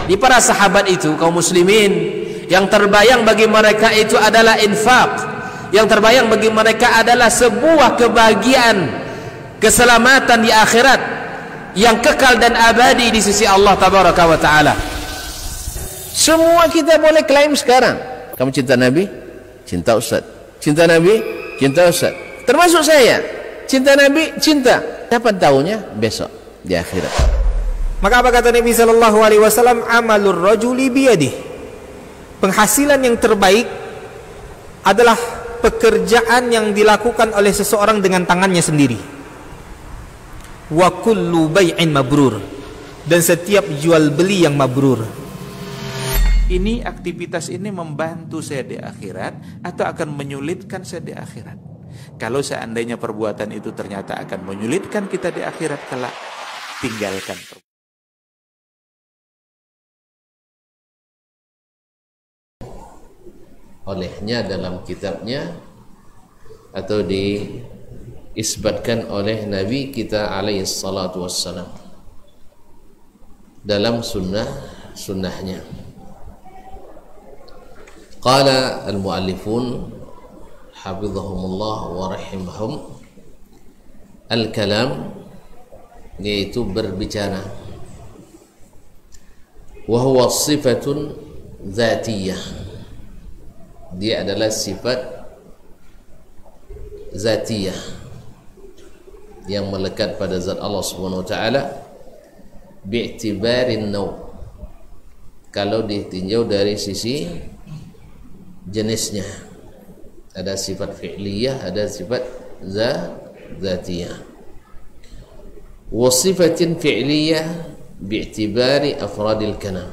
Di para sahabat itu, kaum muslimin, yang terbayang bagi mereka itu adalah infak, yang terbayang bagi mereka adalah sebuah kebahagiaan, keselamatan di akhirat yang kekal dan abadi di sisi Allah tabaraka wa taala. Semua kita boleh klaim sekarang, kamu cinta Nabi, cinta Ustaz. Cinta Nabi, cinta Ustaz. Termasuk saya, cinta Nabi, cinta. Kapan tahunya? Besok di akhirat. Maka apa kata Nabi sallallahu alaihi wasallam? Amalur rajuli biyadih. Penghasilan yang terbaik adalah pekerjaan yang dilakukan oleh seseorang dengan tangannya sendiri. Wa kullu bai'in mabrur, dan setiap jual beli yang mabrur. Ini aktivitas ini membantu saya di akhirat atau akan menyulitkan saya di akhirat? Kalau seandainya perbuatan itu ternyata akan menyulitkan kita di akhirat kelak, tinggalkan. Olehnya dalam kitabnya atau diisbatkan oleh Nabi kita alaihi salatu wassalam dalam sunnahnya. Qala al-muallifun hafizahumullah wa rahimahum, al-kalam yaitu berbicara, wa huwa sifatun dzatiyah, dia adalah sifat zatiyah yang melekat pada zat Allah Subhanahu wa taala, bi'tibarin naw, kalau ditinjau dari sisi jenisnya. Ada sifat fi'liyah, ada sifat zatiyah. Wa sifatin fi'liyah bi'tibari afradil kalam,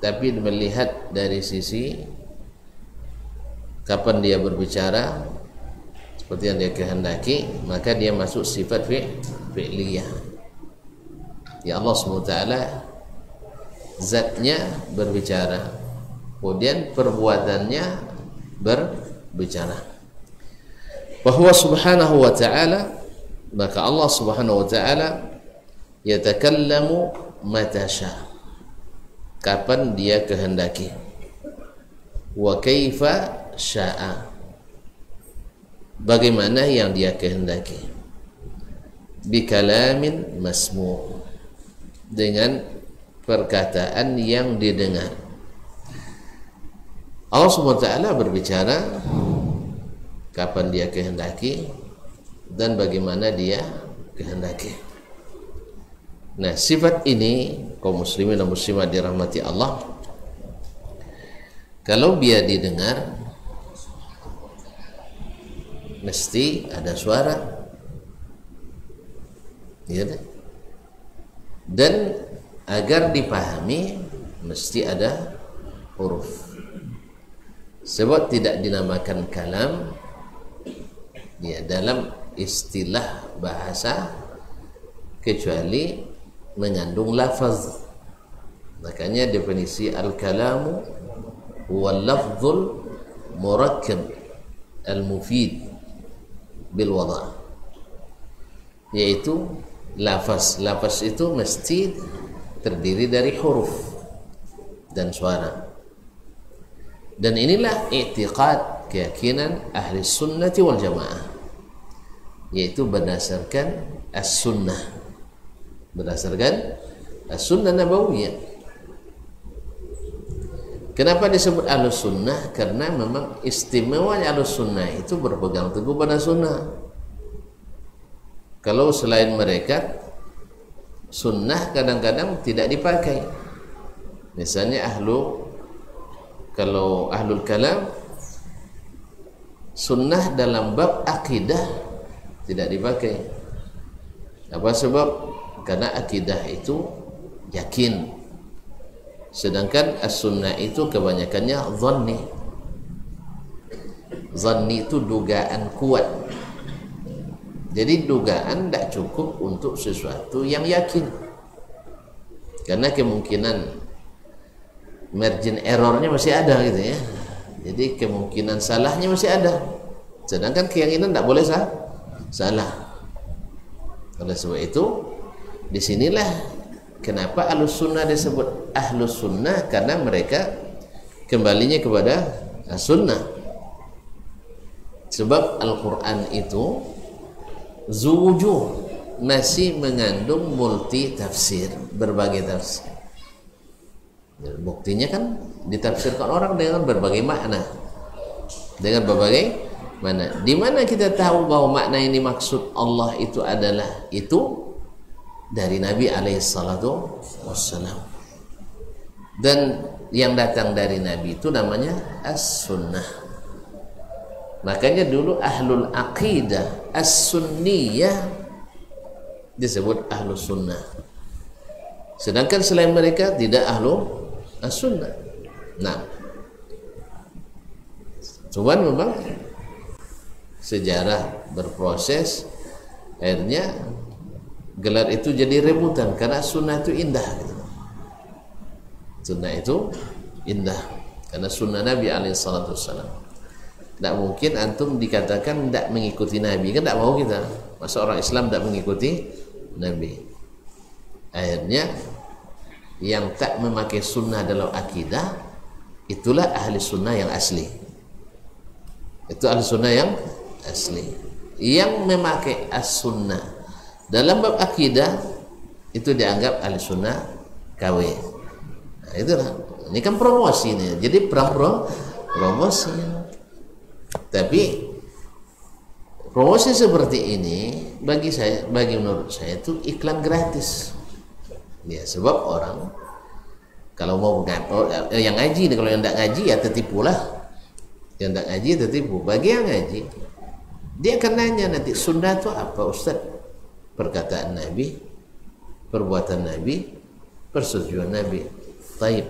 tapi melihat dari sisi kapan dia berbicara seperti yang dia kehendaki, maka dia masuk sifat fi'liyah. Ya Allah SWT zatnya berbicara, kemudian perbuatannya berbicara. Bahwa subhanahu wa ta'ala, maka Allah subhanahu wa ta'ala yatakallamu mata sya', kapan dia kehendaki, wa kaifa sya'a, bagaimana yang dia kehendaki, bikalamin masmu', dengan perkataan yang didengar. Allah SWT berbicara kapan dia kehendaki dan bagaimana dia kehendaki. Nah, sifat ini kaum muslimin dan muslimat dirahmati Allah, kalau dia didengar mesti ada suara, ya, dan agar dipahami mesti ada huruf. Sebab tidak dinamakan kalam ya dalam istilah bahasa kecuali mengandung lafaz. Makanya definisi al-kalamu huwa lafzul murakkab al-mufid bil wada', yaitu lafaz. Lafaz itu mesti terdiri dari huruf dan suara. Dan inilah i'tiqad, keyakinan ahli sunnati wal jamaah, yaitu berdasarkan as-sunnah, berdasarkan as-sunnah nabawiyah. Kenapa disebut ahlus sunnah? Karena memang istimewanya ahlus sunnah itu berpegang teguh pada sunnah. Kalau selain mereka, sunnah kadang-kadang tidak dipakai. Misalnya kalau ahlul kalam, sunnah dalam bab akidah tidak dipakai. Apa sebab? Karena akidah itu yakin, sedangkan as-sunnah itu kebanyakannya zanni. Zanni itu dugaan kuat. Jadi dugaan tidak cukup untuk sesuatu yang yakin, karena kemungkinan margin errornya masih ada gitu ya. Jadi kemungkinan salahnya masih ada, sedangkan keyakinan tidak boleh salah. Oleh sebab itu disinilah Kenapa Ahlus Sunnah disebut Ahlus Sunnah? Karena mereka kembalinya kepada Sunnah. Sebab Al-Quran itu zuwujuh, masih mengandung multi tafsir, berbagai tafsir. Buktinya kan ditafsirkan orang dengan berbagai makna, dengan berbagai mana. Di mana kita tahu bahwa makna ini maksud Allah itu adalah itu dari Nabi alaihissalatu wassalam. Dan yang datang dari Nabi itu namanya as-sunnah. Makanya dulu ahlul aqidah as-sunniyah disebut ahlus sunnah. Sedangkan selain mereka tidak ahlu as-sunnah. Nah, cuman memang sejarah berproses, akhirnya gelar itu jadi rebutan karena sunnah itu indah gitu. Sunnah itu indah karena sunnah Nabi alaihissalatu wassalam. Tidak mungkin antum dikatakan tidak mengikuti Nabi, kan tidak mau kita. Masa orang Islam tidak mengikuti Nabi? Akhirnya yang tak memakai sunnah dalam akidah, itulah ahli sunnah yang asli. Itu ahli sunnah yang asli. Yang memakai as-sunnah dalam bab akidah, itu dianggap ahli sunnah KW. Nah, itulah. Ini kan promosi nih. Jadi promosi. Tapi promosi seperti ini bagi menurut saya itu iklan gratis. Ya, sebab orang kalau mau yang ngaji, kalau yang tidak ngaji ya tertipulah. Yang tidak ngaji tertipu. Bagi yang ngaji, dia akan nanya nanti, sunnah itu apa Ustaz? Perkataan Nabi, perbuatan Nabi, persetujuan Nabi. Taib.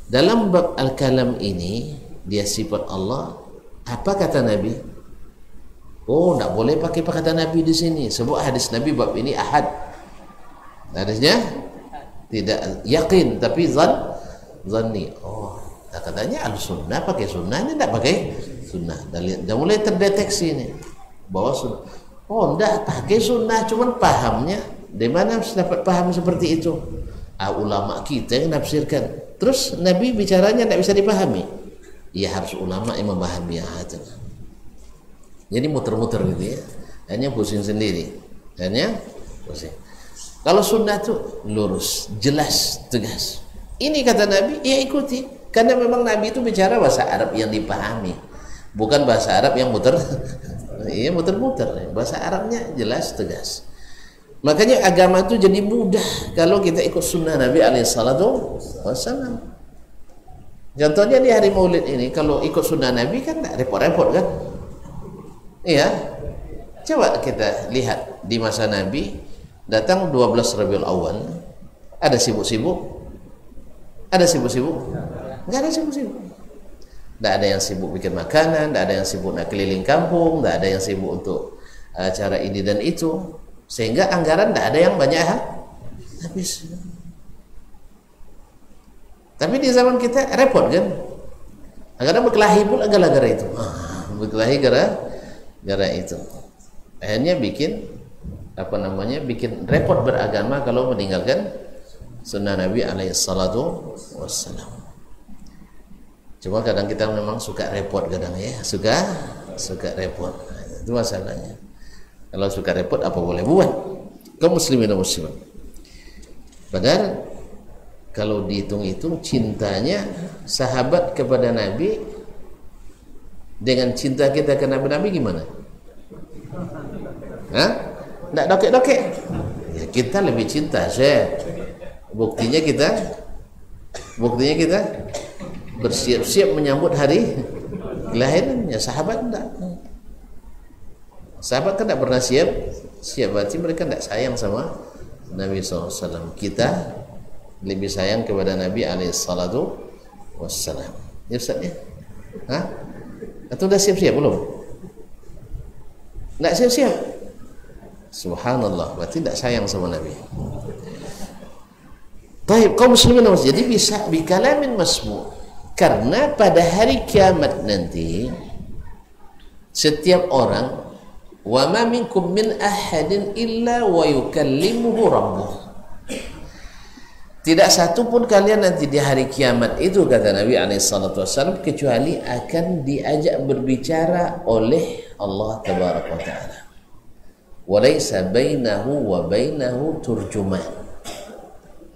Dalam bab al-kalam ini, dia sifat Allah. Apa kata Nabi? Oh, tidak boleh pakai perkataan Nabi di sini. Sebab hadis Nabi bab ini ahad. Hadisnya tidak yakin, tapi zanni. Oh, katanya al-sunnah pakai sunnah, ini tidak pakai sunnah. Dah mulai terdeteksi ini bahwa sunnah. Oh, tidak pakai sunnah, cuman pahamnya. Di mana dapat paham seperti itu? Ulama kita yang nafsirkan. Terus Nabi bicaranya tidak bisa dipahami. Ya harus ulama yang memahami ayat. Jadi muter-muter gitu ya. Hanya pusing sendiri. Hanya pusing. Kalau sunnah itu lurus, jelas, tegas. Ini kata Nabi, ya ikuti. Karena memang Nabi itu bicara bahasa Arab yang dipahami. Bukan bahasa Arab yang muter. Iya, muter-muter. Bahasa Arabnya jelas, tegas. Makanya agama itu jadi mudah kalau kita ikut sunnah Nabi alaihissalatu wassalam. Contohnya di hari Maulid ini, kalau ikut sunnah Nabi kan tidak repot-repot kan? Iya. Coba kita lihat di masa Nabi datang 12 Rabiul Awal, ada sibuk-sibuk? Ada sibuk-sibuk? Enggak ada sibuk-sibuk. Tidak ada yang sibuk bikin makanan, tidak ada yang sibuk nak keliling kampung, tidak ada yang sibuk untuk acara ini dan itu, sehingga anggaran tidak ada yang banyak habis. Tapi di zaman kita repot kan? Kadang berkelahi pula gara-gara itu. Berkelahi gara-gara itu. Akhirnya bikin bikin repot beragama kalau meninggalkan sunnah Nabi alaihissalatu wassalam. Cuma kadang kita memang suka repot kadang ya, suka repot. Itu masalahnya. Kalau suka repot apa boleh buat? Kaum muslimin dan muslimat. Padahal kalau dihitung-hitung cintanya sahabat kepada Nabi dengan cinta kita ke Nabi gimana? Hah? Tidak dokek-dokek. Ya, kita lebih cinta, Syekh. Buktinya kita bersiap-siap menyambut hari kelahirannya. Sahabat tidak. Sahabat kan tidak pernah siap. Berarti mereka tidak sayang sama Nabi SAW. Kita lebih sayang kepada Nabi alaihissalatu wassalam. Ya Ustaz ya? Hah? Atau dah siap-siap belum? Tak siap-siap? Subhanallah, berarti tidak sayang sama Nabi. Taib, kaum muslimin. Jadi bisa bikalamin masmu. Karena pada hari kiamat nanti setiap orang, wa ma minkum min ahadin illa wa yukallimuhu rabbuh. Tidak satu pun kalian nanti di hari kiamat itu, kata Nabi SAW, kecuali akan diajak berbicara oleh Allah Tabaraka wa Ta'ala. Walaysa bainahu wa bainahu turjuman,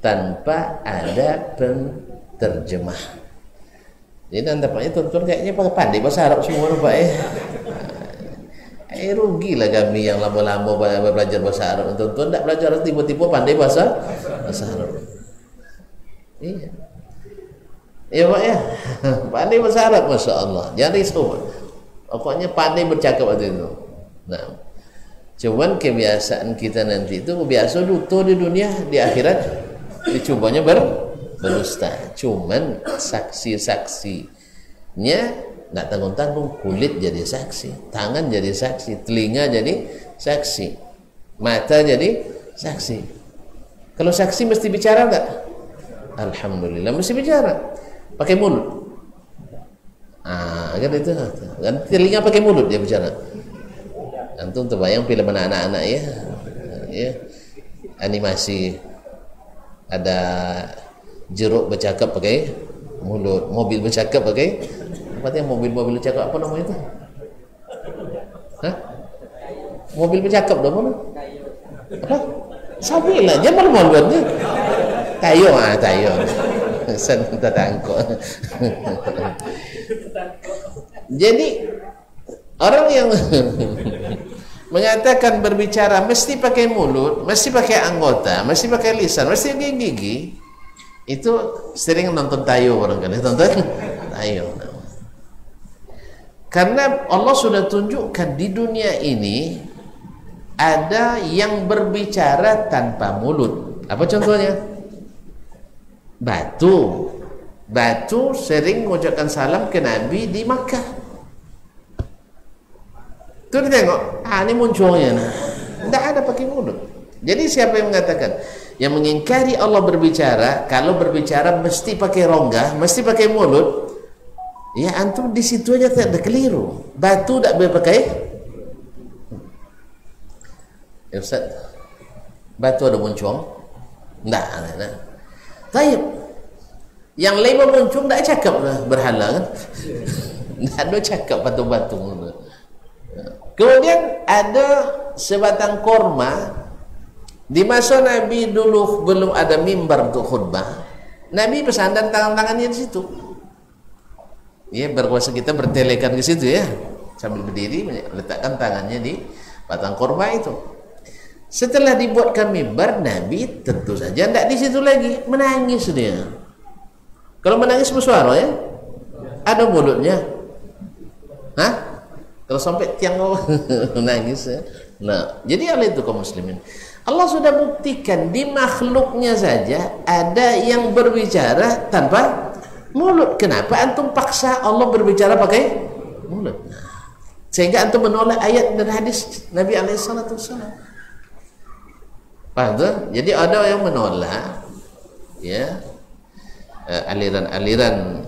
tanpa ada penterjemah. Jadi nampaknya tuan-tuan kayaknya pandai bahasa Arab semua Pak ya. Rugilah kami yang lama-lama belajar bahasa Arab. Tuan-tuan tak belajar tiba-tiba pandai bahasa Arab. Iya. Iya Pak ya. Pandai bahasa Arab, Masya Allah. Jangan risau. Pokoknya pandai bercakap waktu itu. Nah, cuman kebiasaan kita nanti itu biasa duto di dunia, di akhirat dicobanya berdusta. Cuman saksi-saksinya nggak tanggung-tanggung. Kulit jadi saksi, tangan jadi saksi, telinga jadi saksi, mata jadi saksi. Kalau saksi mesti bicara nggak? Alhamdulillah mesti bicara. Pakai mulut. Kan itu. Kan telinga pakai mulut dia bicara. Antum terbayang film anak-anak ya. Ya. Animasi ada jeruk bercakap pakai mulut, mobil bercakap pakai apa yang mobil bercakap apa namanya itu? Hah? Mobil bercakap dah mana? Apa? Sabilah, jangan malu-maluannya. Tayo. Sen tak tangkut. Jadi orang yang mengatakan berbicara mesti pakai mulut, mesti pakai anggota, mesti pakai lisan, mesti pakai gigi, itu sering nonton tayo orang kan, nonton tayo. Karena Allah sudah tunjukkan di dunia ini ada yang berbicara tanpa mulut. Apa contohnya? Batu sering mengucapkan salam ke Nabi di Makkah. Tuh dia tengok, ini munculnya nah. Tidak ada pakai mulut. Jadi siapa yang mengatakan, yang mengingkari Allah berbicara, kalau berbicara mesti pakai rongga, mesti pakai mulut, ya antum di situ aja tidak ada keliru. Batu tidak boleh pakai. Ya Ustaz, batu ada muncung? Tidak. Taib. Yang lima muncung tak cakap berhala kan? Tak ada cakap batu-batu. Kemudian ada sebatang korma. Di masa Nabi dulu belum ada mimbar untuk khutbah, Nabi bersandar tangan-tangannya di situ. Ya, berkuasa kita bertelekan ke situ ya, sambil berdiri letakkan tangannya di batang korma itu. Setelah dibuatkan mimbar, Nabi tentu saja tidak di situ lagi, menangis dia. Kalau menangis bersuara ya, ada mulutnya. Hah? Kalau sampai tiang menangis ya. Nah, jadi oleh itu kaum muslimin, Allah sudah buktikan di makhluknya saja ada yang berbicara tanpa mulut. Kenapa antum paksa Allah berbicara pakai mulut? Sehingga antum menolak ayat dan hadis Nabi SAW. Paham tuh? Jadi ada yang menolak ya, aliran-aliran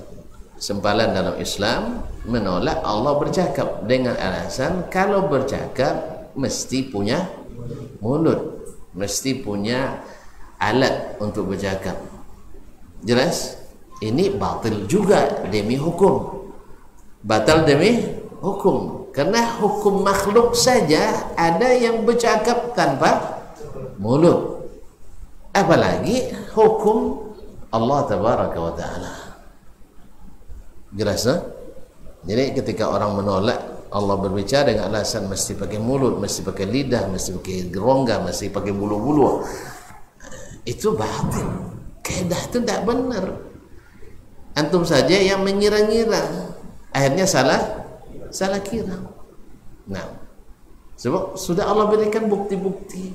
sempalan dalam Islam menolak Allah bercakap dengan alasan kalau bercakap mesti punya mulut, mesti punya alat untuk bercakap. Jelas? Ini batil juga demi hukum. Batal demi hukum. Karena hukum makhluk saja ada yang bercakap tanpa mulut. Apalagi hukum Allah Tabaraka wa Ta'ala. Jelas? Jadi ketika orang menolak Allah berbicara dengan alasan mesti pakai mulut, mesti pakai lidah, mesti pakai rongga, mesti pakai bulu-bulu, itu batil. Kaidah itu tidak benar. Antum saja yang mengira-ngira, akhirnya salah kira. Nah, sebab sudah Allah berikan bukti-bukti.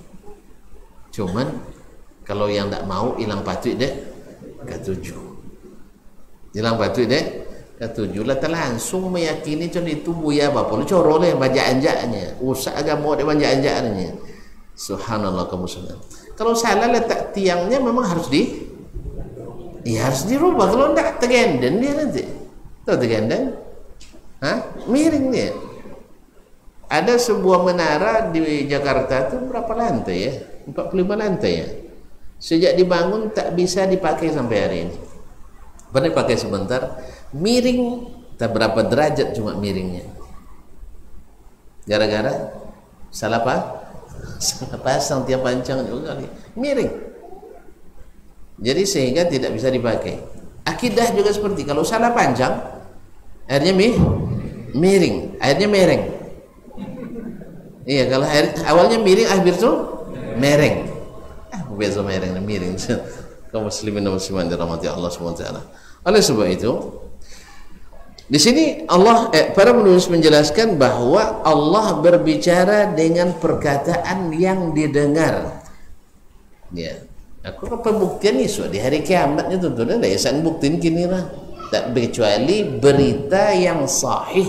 Cuman kalau yang tidak mau hilang patut deh ketujuh. Hilang patut deh ketujuh lah, langsung meyakini contoh itu buaya apa pun coro lah banjak-anjaknya, usah agama dia banjak-anjaknya. Subhanallah kamu semua. Kalau salah letak tiangnya memang harus harus dirubah. Kalau tidak tergenden dia nanti. Tahu tergenden? Miring dia. Ada sebuah menara di Jakarta itu berapa lantai ya? 45 lantai ya. Sejak dibangun tak bisa dipakai sampai hari ini. Pernah pakai sebentar, miring tak berapa derajat cuma miringnya. Gara-gara salah pasang tiap pancang juga miring. Jadi sehingga tidak bisa dipakai. Akidah juga seperti kalau salah panjang, airnya miring, airnya mereng. Iya, kalau air awalnya miring, akhir itu mereng. Beza mereng dan miring. Kaum muslimin dan muslimat dirahmati Allah SWT. Oleh sebab itu, di sini para penulis menjelaskan bahwa Allah berbicara dengan perkataan yang didengar. Ya, aku pembuktian isu di hari kiamat itu tuh dah ya san buktiin kini lah. Tak kecuali berita yang sahih.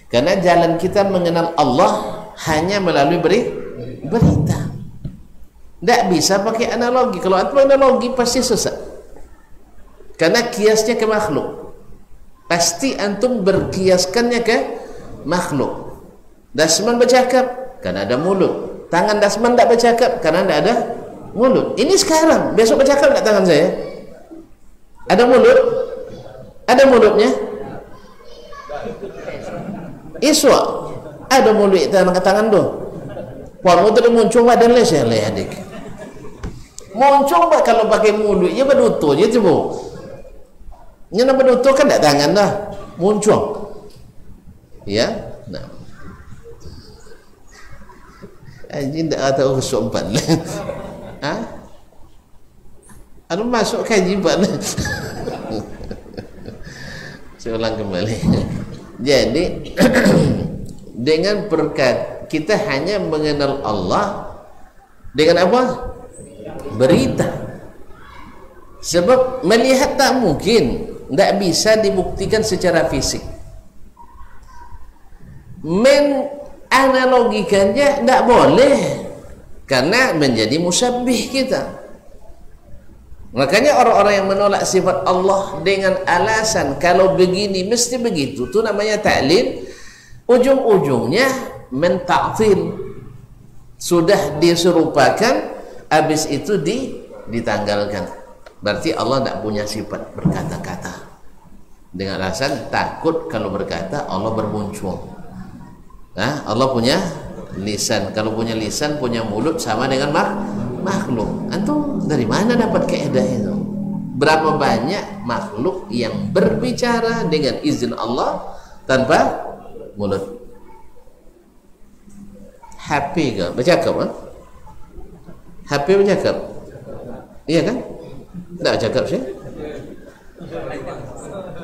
Karena jalan kita mengenal Allah hanya melalui berita. Tidak bisa pakai analogi. Kalau analogi pasti sesat. Karena kiasnya ke makhluk. Pasti antum berkiaskannya ke makhluk. Dasman bercakap karena ada mulut. Tangan Dasman tidak bercakap karena tidak ada mulut. Ini sekarang. Besok bercakap tidak tangan saya? Ada mulut? Ada mulutnya? Iswa. Ada mulut tangan tu. Puan itu muncul badan leseh leh adik. Muncul kalau pakai mulut, ya berdutur je tu. Nya nak berdutur kan tak tangan dah. Muncul. Ya. Nah. Anjing tak tahu khusuk empat lah. Ha? Anu masuk kaji empat lah. Saya ulang kembali. Jadi dengan kita hanya mengenal Allah dengan apa? Berita. Sebab melihat tak mungkin, tidak bisa dibuktikan secara fisik. Menanalogikannya tidak boleh, karena menjadi musabbih kita. Makanya orang-orang yang menolak sifat Allah dengan alasan kalau begini mesti begitu, itu namanya ta'lil. Ujung-ujungnya menta'til. Sudah diserupakan, habis itu ditanggalkan. Berarti Allah tidak punya sifat berkata-kata. Dengan alasan takut kalau berkata Allah bermuncul. Nah, Allah punya lisan. Kalau punya lisan, punya mulut sama dengan makhluk. Antum dari mana dapat kaidah itu? Berapa banyak makhluk yang berbicara dengan izin Allah tanpa mulut? HP ke? Bercakap kan? HP bercakap? Iya kan? Tak bercakap sih?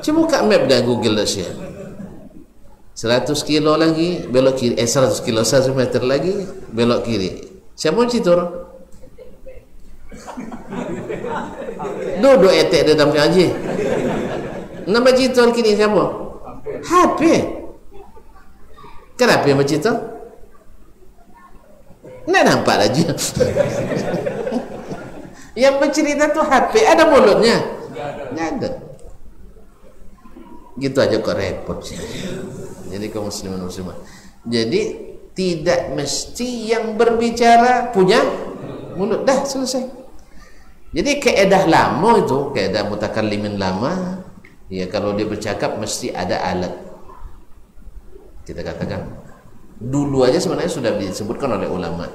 Cuma buka map dah Google dah sih. 100 kilo lagi belok kiri, 100 kilo 100 meter lagi belok kiri. Siapa citur? Duduk etek dalam ngaji. Nama citur kini siapa? HP. Kenapa yang bercitur? Nak nampak aja. Yang bercerita tu HP, ada mulutnya? Tidak ada. Gitu aja kok repot sih. Jadi kaum muslimin muslimat. Jadi tidak mesti yang berbicara punya mulut. Dah selesai. Jadi kaedah lama itu, kaedah mutakallimin lama, ya kalau dia bercakap mesti ada alat. Kita katakan dulu aja sebenarnya sudah disebutkan oleh ulama.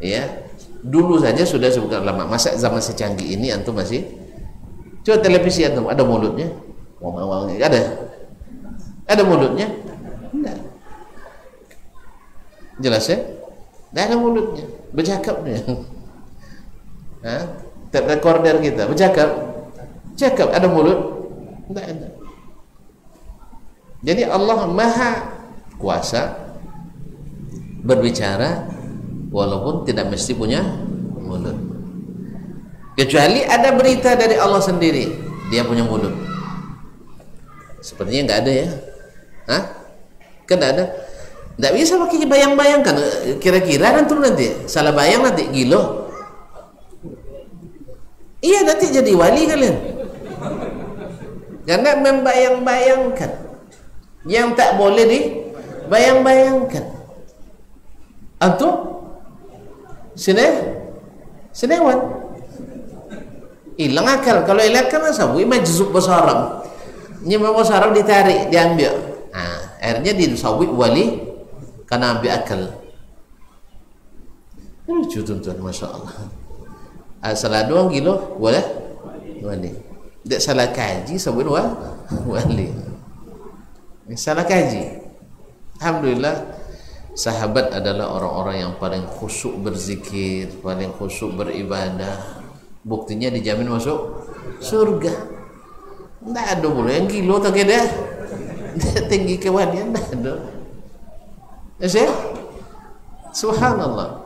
Ya, dulu saja sudah disebutkan ulama. Masa zaman secanggih ini antum masih? Coba televisi antum ada mulutnya? Ada mulutnya? Enggak. Jelas ya? Tidak ada mulutnya, bercakap dia. Tape recorder kita bercakap, ada mulut? Tidak ada. Jadi Allah Maha Kuasa berbicara walaupun tidak mesti punya mulut. Kecuali ada berita dari Allah sendiri, dia punya mulut. Sepertinya nggak ada ya? Hah? Kan nggak ada. Nggak bisa pakai bayang-bayangkan. Kira-kira nanti salah bayang nanti gilo. Iya nanti jadi wali kalian. Karena membayang-bayangkan yang tak boleh dibayang-bayangkan. Antum sinewan hilang akal. Kalau hilang kan sabui majzub bahasa Arab. Nyema bahasa Arab ditarik, diambil. Nah, akhirnya disabui wali karena ambil akal. Lucu tuan-tuan, masya Allah. Salah doang gilo, boleh wali. Tidak salah kaji sabui wali. Salah kaji. Alhamdulillah, sahabat adalah orang-orang yang paling khusyuk berzikir, paling khusyuk beribadah. Buktinya dijamin masuk surga. Tidak ada boleh yang gilo tak ada. Tinggi kewanian tidak ada. Ya, subhanallah.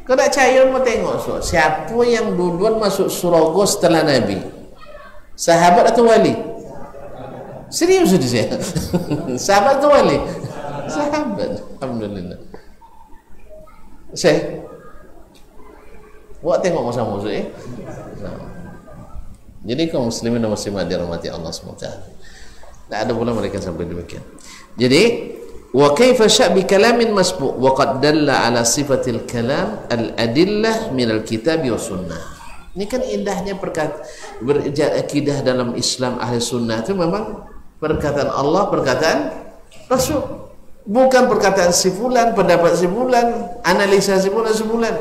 Kau tak percaya mau tengok siapa yang duluan masuk surga setelah Nabi? Sahabat atau wali? Serius di saya. Sahabat atau wali? Sahabat. Alhamdulillah. Saya buat tengok masa musuh Jadi kaum muslimin dan muslimat dirahmati Allah SWT. Tak ada pula mereka sampai demikian. Jadi wa kaifa sya' bi kalamin masbu' wa qad dalla ala sifatil kalam al adillah min al kitab wa sunnah. Ini kan indahnya berakidah dalam Islam ahli sunnah itu memang perkataan Allah, perkataan Rasul. Bukan perkataan si fulan, pendapat si fulan, analisa si fulan.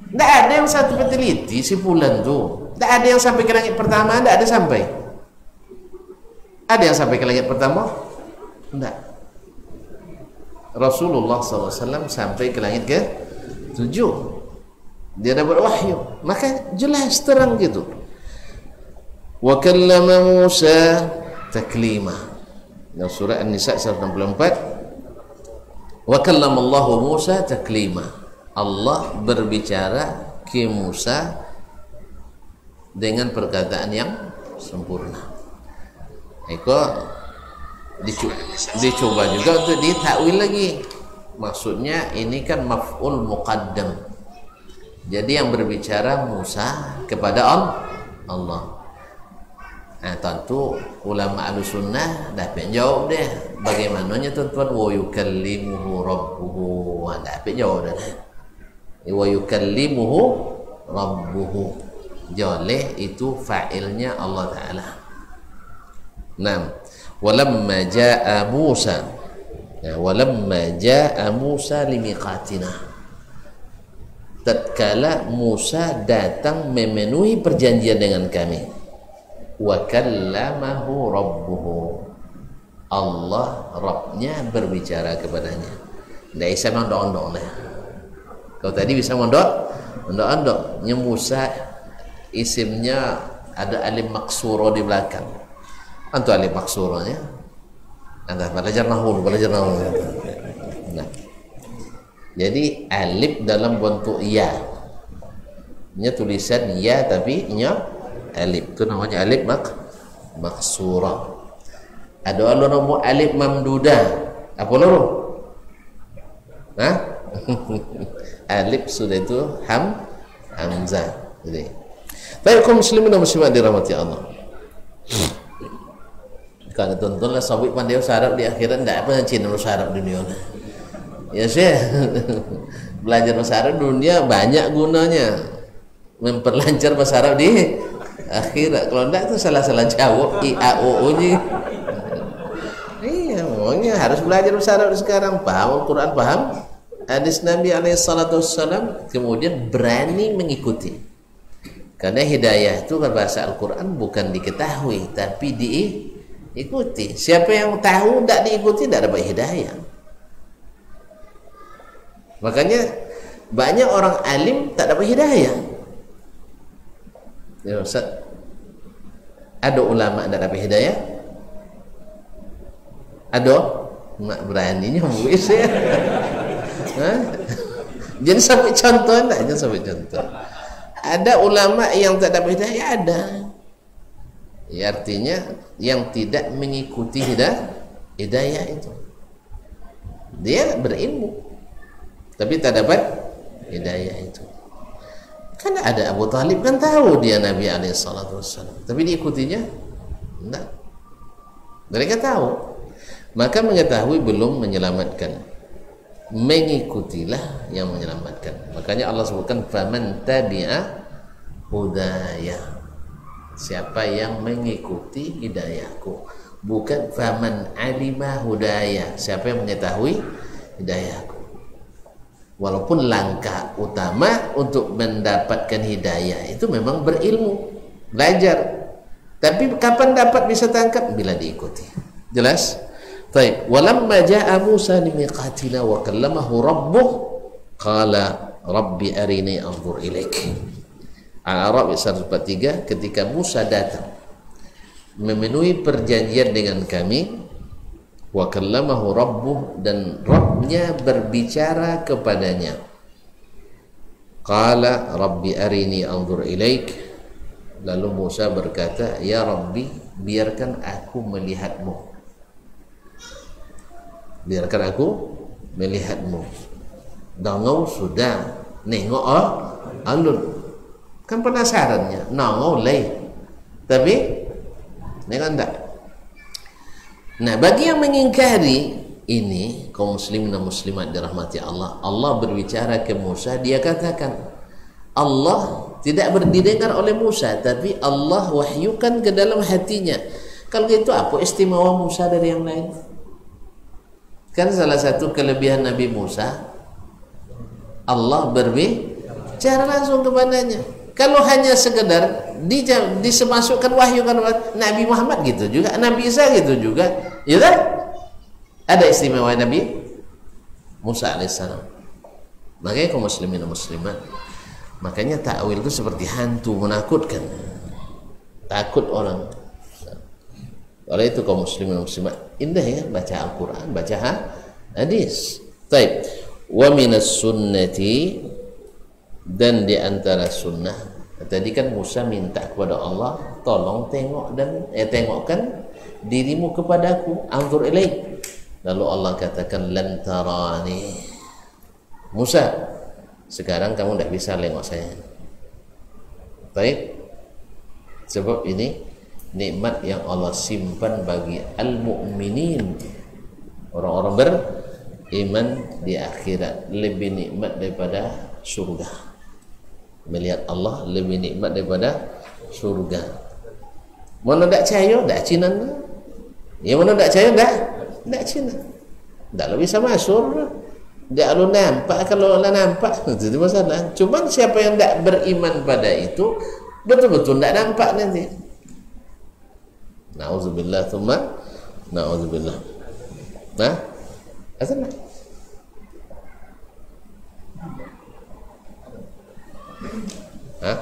Tidak ada yang satu teliti si fulan tu. Tidak ada yang sampai ke langit pertama, tidak ada sampai. Ada yang sampai ke langit pertama? Tidak. Rasulullah SAW sampai ke langit ke 7. Dia dapat wahyu. Maka jelas terang gitu. Wa kallama Musa taklima. Dalam surah An-Nisa 164. Wa kallama Allahu Musa taklima. Allah berbicara ke Musa dengan perkataan yang sempurna. Eko dicoba juga untuk ditakwil lagi. Maksudnya ini kan maf'ul muqaddam. Jadi yang berbicara Musa kepada Allah. Nah, tentu ulama Ahlussunnah dapat jawab deh. Bagaimananya tuan-tuan, wa yukallimuhu rabbuhu. Dapat jawab deh. Wa yukallimuhu rabbuhu. Joleh itu fa'ilnya Allah Ta'ala. Nah, walamma ja'a Musa. Walamma ja'a Musa limiqatina. Tatkala Musa datang memenuhi perjanjian dengan kami. Wa kallamahu rabbuhu. Allah Rabbnya berbicara kepadanya. Tidak bisa mondok-ondok lah. Kau tadi bisa mondok-ondok. Musa isimnya ada alif maksuro di belakang. Antu alif maksuronya. Anda belajar nahwu. Nah. Jadi alif dalam bentuk ya. Nya tulisan ya tapi nya alif. Itu namanya alif maksura. Ada nama alif mamduda. Apa loro? Hah? Alif sudah itu hamzah. Jadi baik kaum muslimin dan muslimat dirahmati Allah. Kalau tontonlah sabit pandai bahasa Arab di akhirat tidak apa Cina bahasa Arab dunia. Ya sih. Belajar bahasa Arab dunia banyak gunanya. Memperlancar bahasa Arab di akhirat. Kalau tidak itu salah-salah jawab IAOO-nya. Iya, pokoknya harus belajar bahasa Arab sekarang, paham Al-Qur'an, paham hadis Nabi SAW, kemudian berani mengikuti. Karena hidayah itu bahasa Al-Quran bukan diketahui tapi diikuti. Siapa yang tahu tidak diikuti tidak dapat hidayah. Makanya banyak orang alim tak dapat hidayah. Ya Ustaz, ada ulama tak dapat hidayah? Ada? Mak beraninya buis ya. Jadi sampai contoh enggak? Jangan sampai contoh. Ada ulama yang tak dapat hidayah, ada. Ya, artinya yang tidak mengikuti hidayah itu. Dia berilmu tapi tak dapat hidayah itu. Kan ada Abu Talib kan tahu dia Nabi SAW, tapi diikutinya enggak. Mereka tahu. Maka mengetahui belum menyelamatkan. Mengikutilah yang menyelamatkan. Makanya Allah sebutkan faman tabi'a hudaya. siapa yang mengikuti hidayahku, bukan faman alima hudaya, siapa yang mengetahui hidayahku. Walaupun langkah utama untuk mendapatkan hidayah itu memang berilmu, belajar. Tapi kapan dapat bisa tangkap? Bila diikuti. Jelas? Baik. Walamma ja'a Musa limiqatina wa kallamahu rabbuh qala rabbi arini anzur ilaik. Al-A'raf 143, ketika Musa datang memenuhi perjanjian dengan kami, wa kallamahu rabbuh, dan Rabbnya berbicara kepadanya, qala rabbi arini anzur ilaik, lalu Musa berkata, ya Rabbi, biarkan aku melihatmu, biarkan aku melihatmu. Dangau sudah nengok alun, kan penasarannya nangau lay, tapi nengok enggak. Nah, bagi yang mengingkari ini, kaum muslimin dan muslimat dirahmati Allah, Allah berbicara ke Musa, dia katakan Allah tidak didengar oleh Musa, tapi Allah wahyukan ke dalam hatinya. Kalau gitu apa istimewa Musa dari yang lain? Kan salah satu kelebihan Nabi Musa, Allah berbicara langsung kepadanya. Kalau hanya sekedar disemasukkan wahyu kan Nabi Muhammad gitu juga, Nabi Isa gitu juga, ya kan? Ada istimewa Nabi Musa alaihissalam. Makanya kaum muslimin dan muslimat, makanya takwil itu seperti hantu, menakutkan, takut orang. Oleh itu kaum muslimin dan muslimat, indah ya baca Al-Quran, baca hadis. Taib. Wa minas sunnati, dan di antara sunnah, tadi kan Musa minta kepada Allah, tolong tengok dan tengokkan dirimu kepadaku, anzur ilaik. Lalu Allah katakan lan tarani, Musa, sekarang kamu tidak bisa tengok saya. Baik, sebab ini nikmat yang Allah simpan bagi al-mu'minin, orang-orang beriman di akhirat, lebih nikmat daripada surga. Melihat Allah lebih nikmat daripada surga. Mana tak percaya, tak Cina. Ya mana tak percaya, tak Cina. Tak lebih sama surga. Dia kalau nampak, kalau Allah nampak itu masalah. Cuma siapa yang tak beriman pada itu, betul-betul tak nampak nanti. Na'udzubillah thumma na'udzubillah. Nah, asal hah?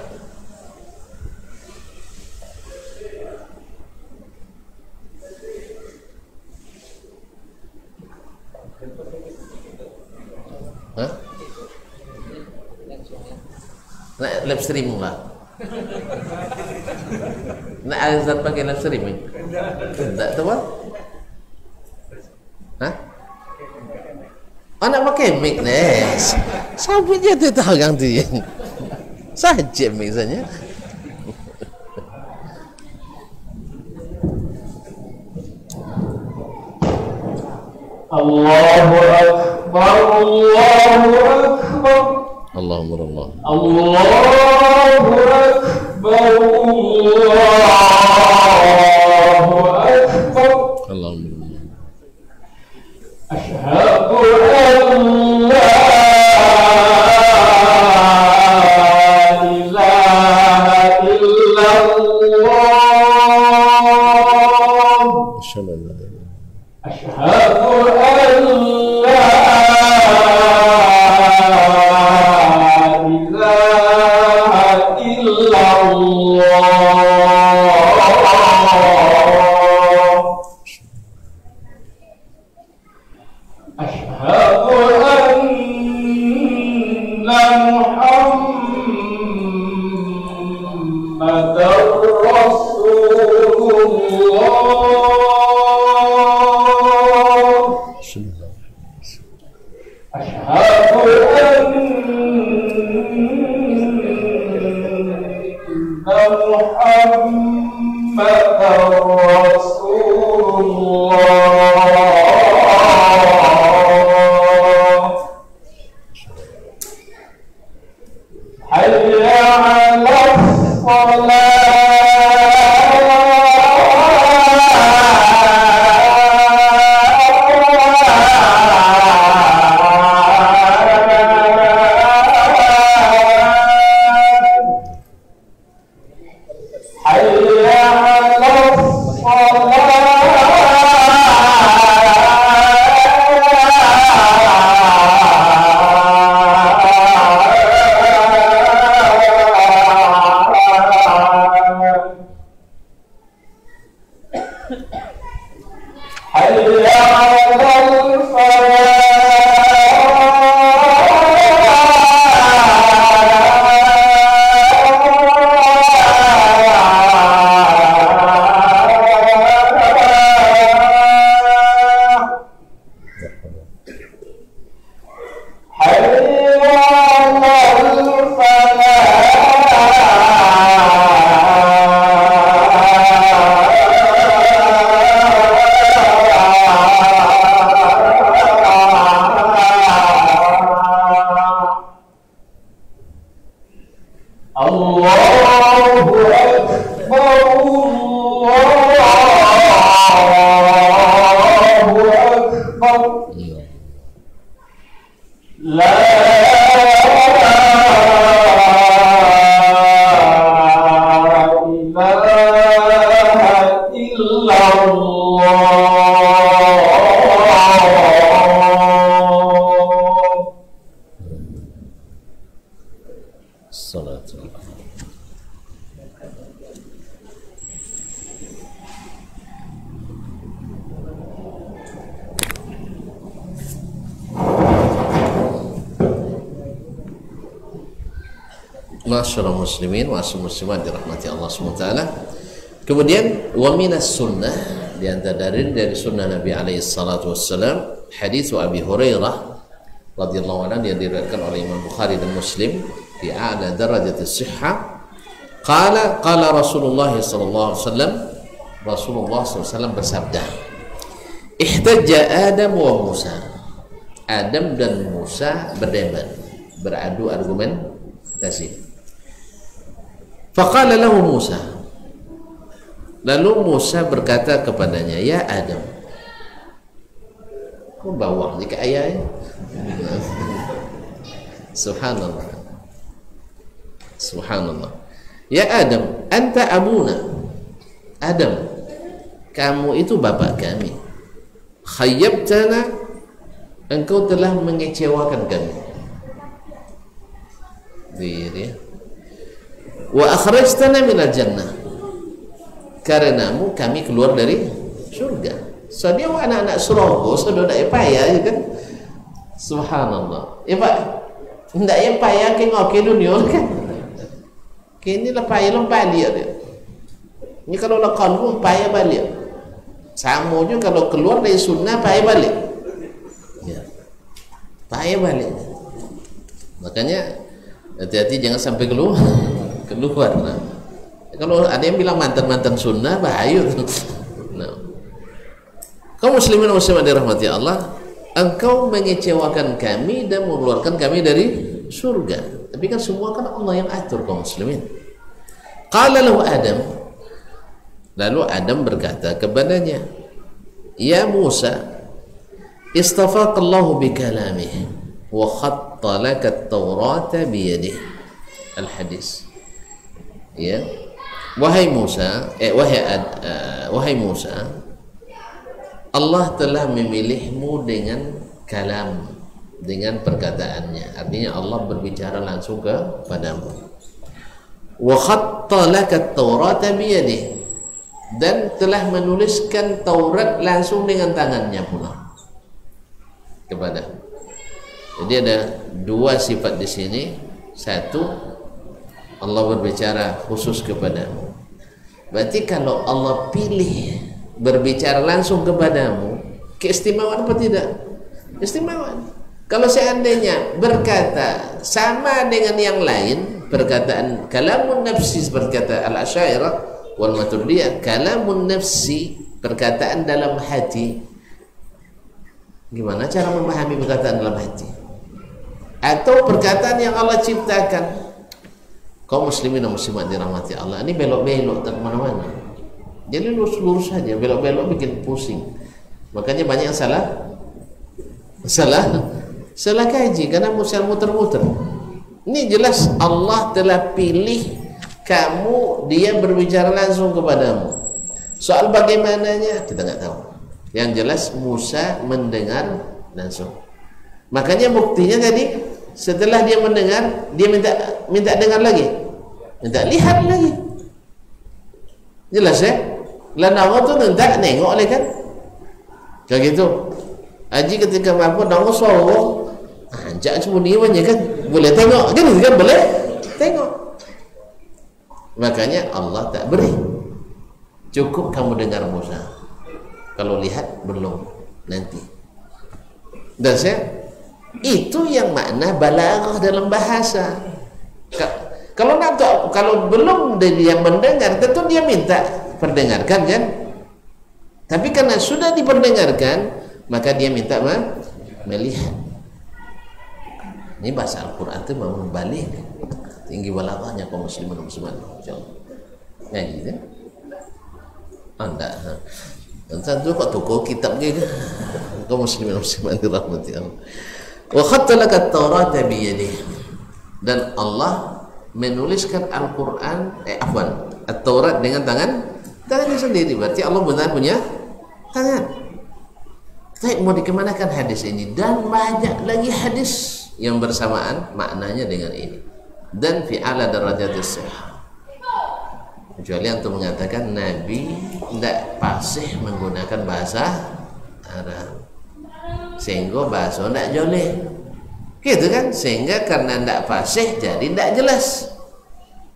Hah? Nah, live streaming lah. Nah, Azan pakai live streaming? Tidak tahu apa? Hah? Anak pakai mic nih. Sampai dia tu tahu yang tu. Saja misalnya. Allahu Akbar, Allahu Akbar. Allahu Akbar. Allahu Akbar, Allahu Akbar. Allahu Akbar. Asyhadu an la ilaha illallah. Asyhadu an la ilaha illallah. Asyhadu anna Muhammadar Rasulullah. Asyhadu anna Muhammadar Rasulullah. Hayya 'alas salat. حي على Masyaallah muslimin wa muslimat dirahmati Allah SWT. Kemudian wa minas sunnah, di antara dari sunnah Nabi alaihi salatu wassalam, hadis Abi Hurairah radhiyallahu anhu yang diriwayatkan oleh Imam Bukhari dan Muslim fi a'la darajat as-sihhah. Qala Rasulullah sallallahu alaihi wasallam, Rasulullah SAW bersabda, ihtajja Adam wa Musa. Adam dan Musa berdebat, beradu argumentasi. Faqala lahu Musa, lalu Musa berkata kepadanya, ya Adam, kau bawang jika ayah ya? Subhanallah, subhanallah. Ya Adam, anta abuna. Adam, kamu itu bapak kami. Khayyabtana, engkau telah mengecewakan kami. Diri. Wa akhrajtana minal jannah, karenamu kami keluar dari surga. So dia anak-anak surga, so dia tak payah ya kan. Subhanallah. Ya Pak, ndak payah ke ngoke dunia kan. Kini lah payah balik dia. Ini kalau lakon pun payah balik. Sama juga kalau keluar dari sunnah payah balik. Ya. Payah balik. Makanya hati-hati jangan sampai keluar. Nah. Kalau ada yang bilang mantan-mantan sunnah bahaya. Nah. Kau muslimin dan muslimat dirahmati Allah, engkau mengecewakan kami dan mengeluarkan kami dari surga. Tapi kan semua kan Allah yang atur, kaum muslimin. Qala lahu Adam, lalu Adam berkata kepadanya, ya Musa, istafaqallahu bi kalamihi wa khatta laka at-taurata bi yadihi. Al-hadis. Ya, wahai Musa, wahai Musa, Allah telah memilihmu dengan kalam, dengan perkataannya. Artinya Allah berbicara langsung kepadamu. Wa khatta laka at-taurata bi yadihi, dan telah menuliskan Taurat langsung dengan tangannya pula kepadamu. Jadi ada dua sifat di sini. Satu, Allah berbicara khusus kepadamu. Berarti kalau Allah pilih berbicara langsung kepadamu, keistimewaan apa tidak? Istimewaan. Kalau seandainya berkata sama dengan yang lain, perkataan kalamun nafsi seperti kata al-Asy'ariyah wal Maturidiyah, kalamun nafsi, perkataan dalam hati. Gimana cara memahami perkataan dalam hati? Atau perkataan yang Allah ciptakan. Kaum muslimin dan muslimat dirahmati Allah, ini belok-belok tak kemana-mana. Jadi lurus-lurus saja, belok-belok bikin pusing. Makanya banyak yang salah kaji karena muter-muter. Ini jelas Allah telah pilih kamu, dia berbicara langsung kepadamu. Soal bagaimananya kita nggak tahu. Yang jelas Musa mendengar langsung. Makanya buktinya tadi, setelah dia mendengar, dia minta dengar lagi, minta lihat lagi. Jelas ya? Lah nongo tu nentak nengok leh kan. Kayak gitu. Haji ketika mampu nongo sorong. Anjak cuma ni banyak kan. Boleh tengok kan boleh tengok. Makanya Allah tak beri. Cukup kamu dengar Musa. Kalau lihat belum nanti. Dan itu yang makna balaghah dalam bahasa. Kalau belum dia mendengar, tentu dia minta perdengarkan kan. Tapi karena sudah diperdengarkan, maka dia minta melihat. Ini bahasa Al-Quran itu mau membalik tinggi balaghahnya kaum muslimin dan muslimat. Insyaallah. Ya gitu. Anda tentu kok toko kitab gitu. Kaum muslimin dan muslimat dirahmati Allah. Wa khattalaka at-Taurata bi yadihi. Dan Allah menuliskan Al-Quran At-Taurat dengan tangannya sendiri. Berarti Allah benar punya tangan. Tapi mau dikemanakan hadis ini? Dan banyak lagi hadis yang bersamaan maknanya dengan ini. Dan fi ala darajatis sihah. Kecuali untuk mengatakan Nabi tidak fasih menggunakan bahasa Arab, sehingga bahasa tidak joleh gitu kan, sehingga karena tidak fasih jadi tidak jelas.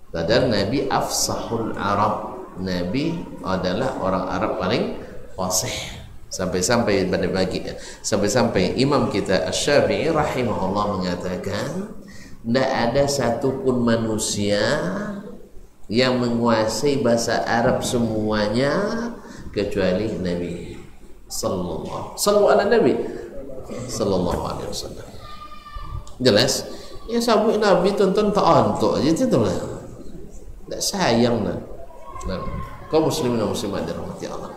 Padahal Nabi afsahul Arab, Nabi adalah orang Arab paling fasih. Sampai-sampai Imam kita Asy-Syafi'i rahimahullah mengatakan tidak ada satupun manusia yang menguasai bahasa Arab semuanya kecuali Nabi sallallahu alaihi wasallam. Jelas? Ya sabuk Nabi tonton tak antuk aja itu lah. Tak sayang lah. Kaum muslimin dan muslimat dirahmati Allah.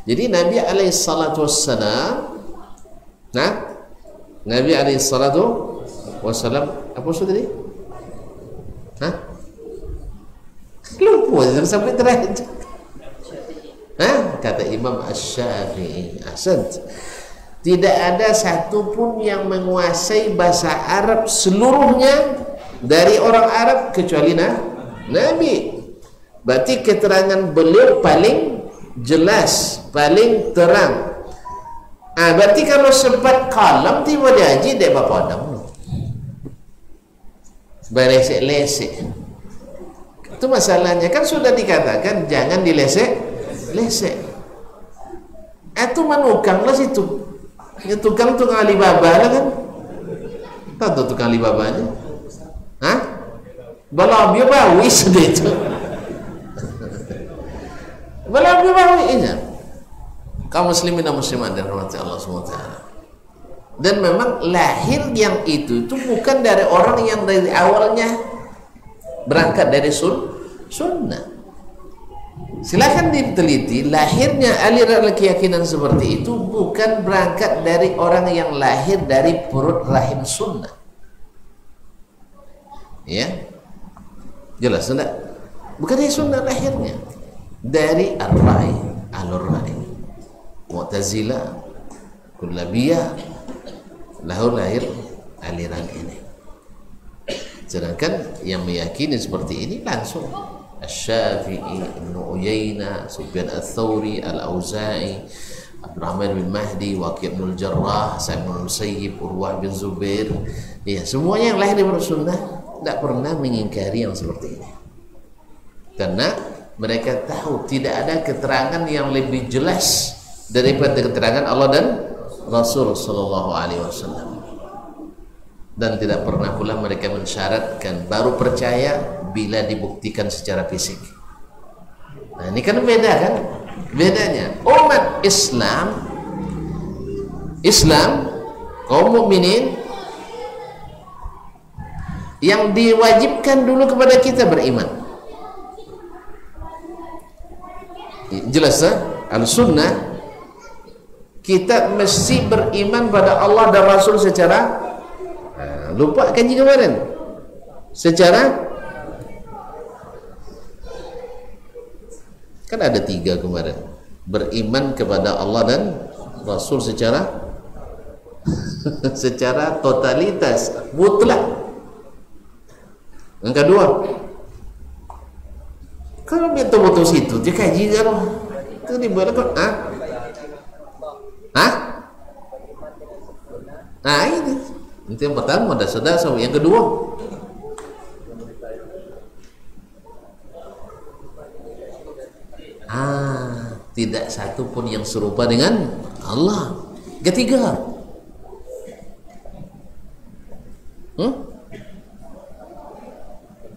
Jadi Nabi alaihi salatu wassalam, Nabi alaihi salatu wassalam apa maksud tadi? Lupa sampai terakhir. Kata Imam Asy-Syafi'i, tidak ada satupun yang menguasai bahasa Arab seluruhnya dari orang Arab kecuali Nabi. Berarti keterangan beliau paling jelas, paling terang. Berarti kalau sempat kalam tiba dia haji dia bapa adam beresek-lesek. Itu masalahnya kan sudah dikatakan jangan dilesek-lesek. Itu manukang lah situ. Ya tukang Alibaba lah kan. Tahu tukang Alibaba nya? Balau dia bawi sedih itu. Balau dia bawi ini. Kaum muslimin dan muslimat dirahmati Allah SWT. Dan memang lahir yang itu bukan dari orang yang dari awalnya berangkat dari sunnah. Silakan diteliti, lahirnya aliran keyakinan seperti itu bukan berangkat dari orang yang lahir dari perut rahim sunnah. Ya, jelas tidak? Bukan dari sunnah lahirnya, dari al-rai, alur-rai, Mu'tazilah, Kullabiyah, lahir aliran ini. Sedangkan yang meyakini seperti ini langsung Asy-Syafi'i, Ibnu Uyainah, Sufyan Ats-Tsauri, Al-Auza'i, Abdurrahman bin Mahdi, Waqi' bin Jarrah, Sa'id bin Musayyib, Urwah bin Zubair. Ya, semuanya yang lahir dari sunnah tidak pernah mengingkari yang seperti ini. Karena mereka tahu tidak ada keterangan yang lebih jelas daripada keterangan Allah dan Rasul sallallahu alaihi wasallam. Dan tidak pernah pula mereka mensyaratkan baru percaya bila dibuktikan secara fisik. Nah, ini kan beda kan? Bedanya umat Islam kaum mukminin yang diwajibkan dulu kepada kita beriman. Jelas al-sunnah kita mesti beriman pada Allah dan Rasul secara lupa kaji kemarin secara kan ada 3 kemarin, beriman kepada Allah dan Rasul secara totalitas mutlak. Yang kedua, kalau betul-betul situ dia kaji kan Itu dibuat Quran. Hah? Nah ini yang pertama ada saudara. Yang kedua, tidak satu pun yang serupa dengan Allah. Ketiga,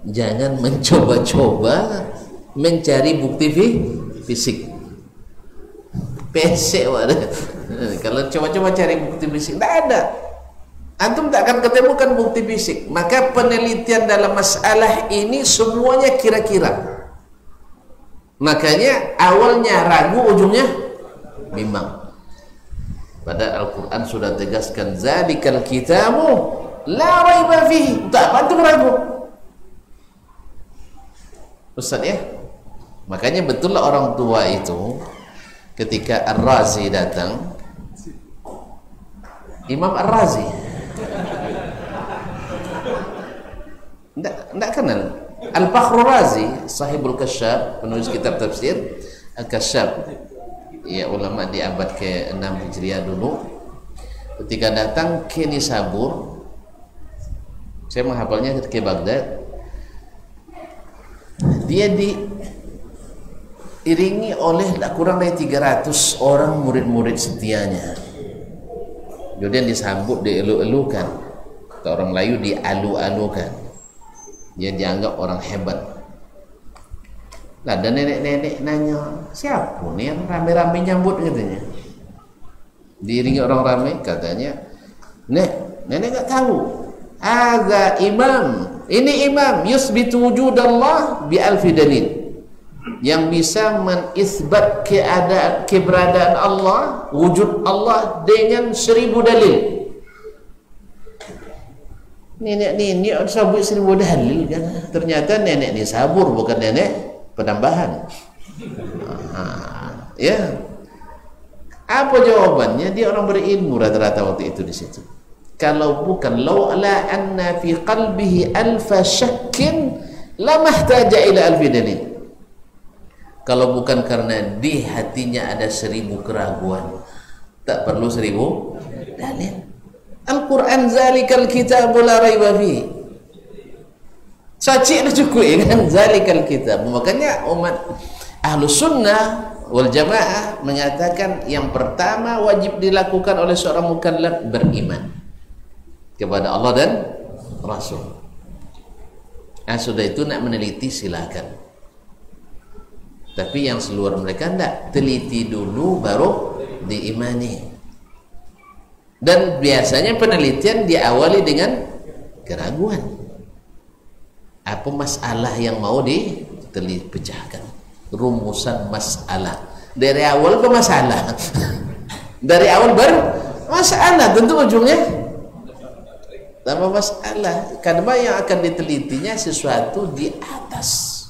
jangan mencoba-coba mencari bukti fisik. Pesek wadah. Kalau coba-coba cari bukti fisik, tidak ada. Antum tak akan ketemukan bukti fisik. Maka penelitian dalam masalah ini semuanya kira-kira. Makanya awalnya ragu, ujungnya bimbang. Padahal Al-Quran sudah tegaskan, zalikal kitabu la raiba fihi. Tak apa antum ragu. Ustaz ya. Makanya betul lah orang tua itu ketika Ar-Razi datang, Imam Ar-Razi tidak kenal Al-Fakhr Razi, sahibul Kasyaf, penulis kitab tafsir Al-Kasyaf, ya ulama di abad ke-6 Hijriah dulu. Ketika datang ke Nisabur, saya menghafalnya ke Baghdad, dia diiringi oleh kurang dari 300 orang murid-murid setianya. Kemudian disambut, dielu-elukan. Orang Melayu dialu-alukan. Dia dianggap orang hebat. Lah ada nenek-nenek nanya, siapa nih yang rame-rame nyambut katanya. Diiringi orang ramai, katanya, nenek nggak tahu. Ada imam, ini imam yusbitu wujudallah bi alfi dalil, yang bisa menisbat keberadaan Allah, wujud Allah dengan 1000 dalil. Nenek ini sabut 1000 dalil kan? Ternyata nenek ini sabur, bukan nenek penambahan. Ya, apa jawabannya? Dia orang berilmu rata-rata waktu itu di situ. Kalau bukan laula anna fi qalbihi alfa syakkin lamahtaja ila alfi dalil. Kalau bukan karena di hatinya ada 1000 keraguan, tak perlu 1000 dalil. Al-Quran zalikal kitab la raiba fi. Saci dah cukup kan, zalikal kitab. Makanya umat Ahlus Sunnah wal Jamaah mengatakan yang pertama wajib dilakukan oleh seorang mukallaf beriman kepada Allah dan Rasul. Sudah itu nak meneliti silakan. Tapi yang seluruh mereka tidak, teliti dulu baru diimani. Dan biasanya penelitian diawali dengan keraguan. Apa masalah yang mau dipecahkan? Rumusan masalah. Dari awal ke masalah. Dari awal bermasalah, tentu ujungnya tambah masalah. Karena yang akan ditelitinya sesuatu di atas.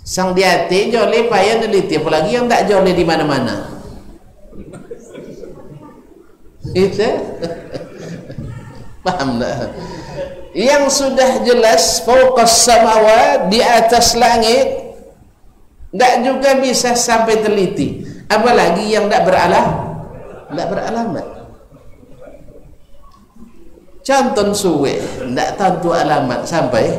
Sang diate jole payah neliti, apalagi yang tak jole di mana-mana. Itu paham tak? Yang sudah jelas fauqas samawat, di atas langit, tak juga bisa sampai teliti. Apalagi yang tak beralamat. Contoh suwe, tak tentu alamat sampai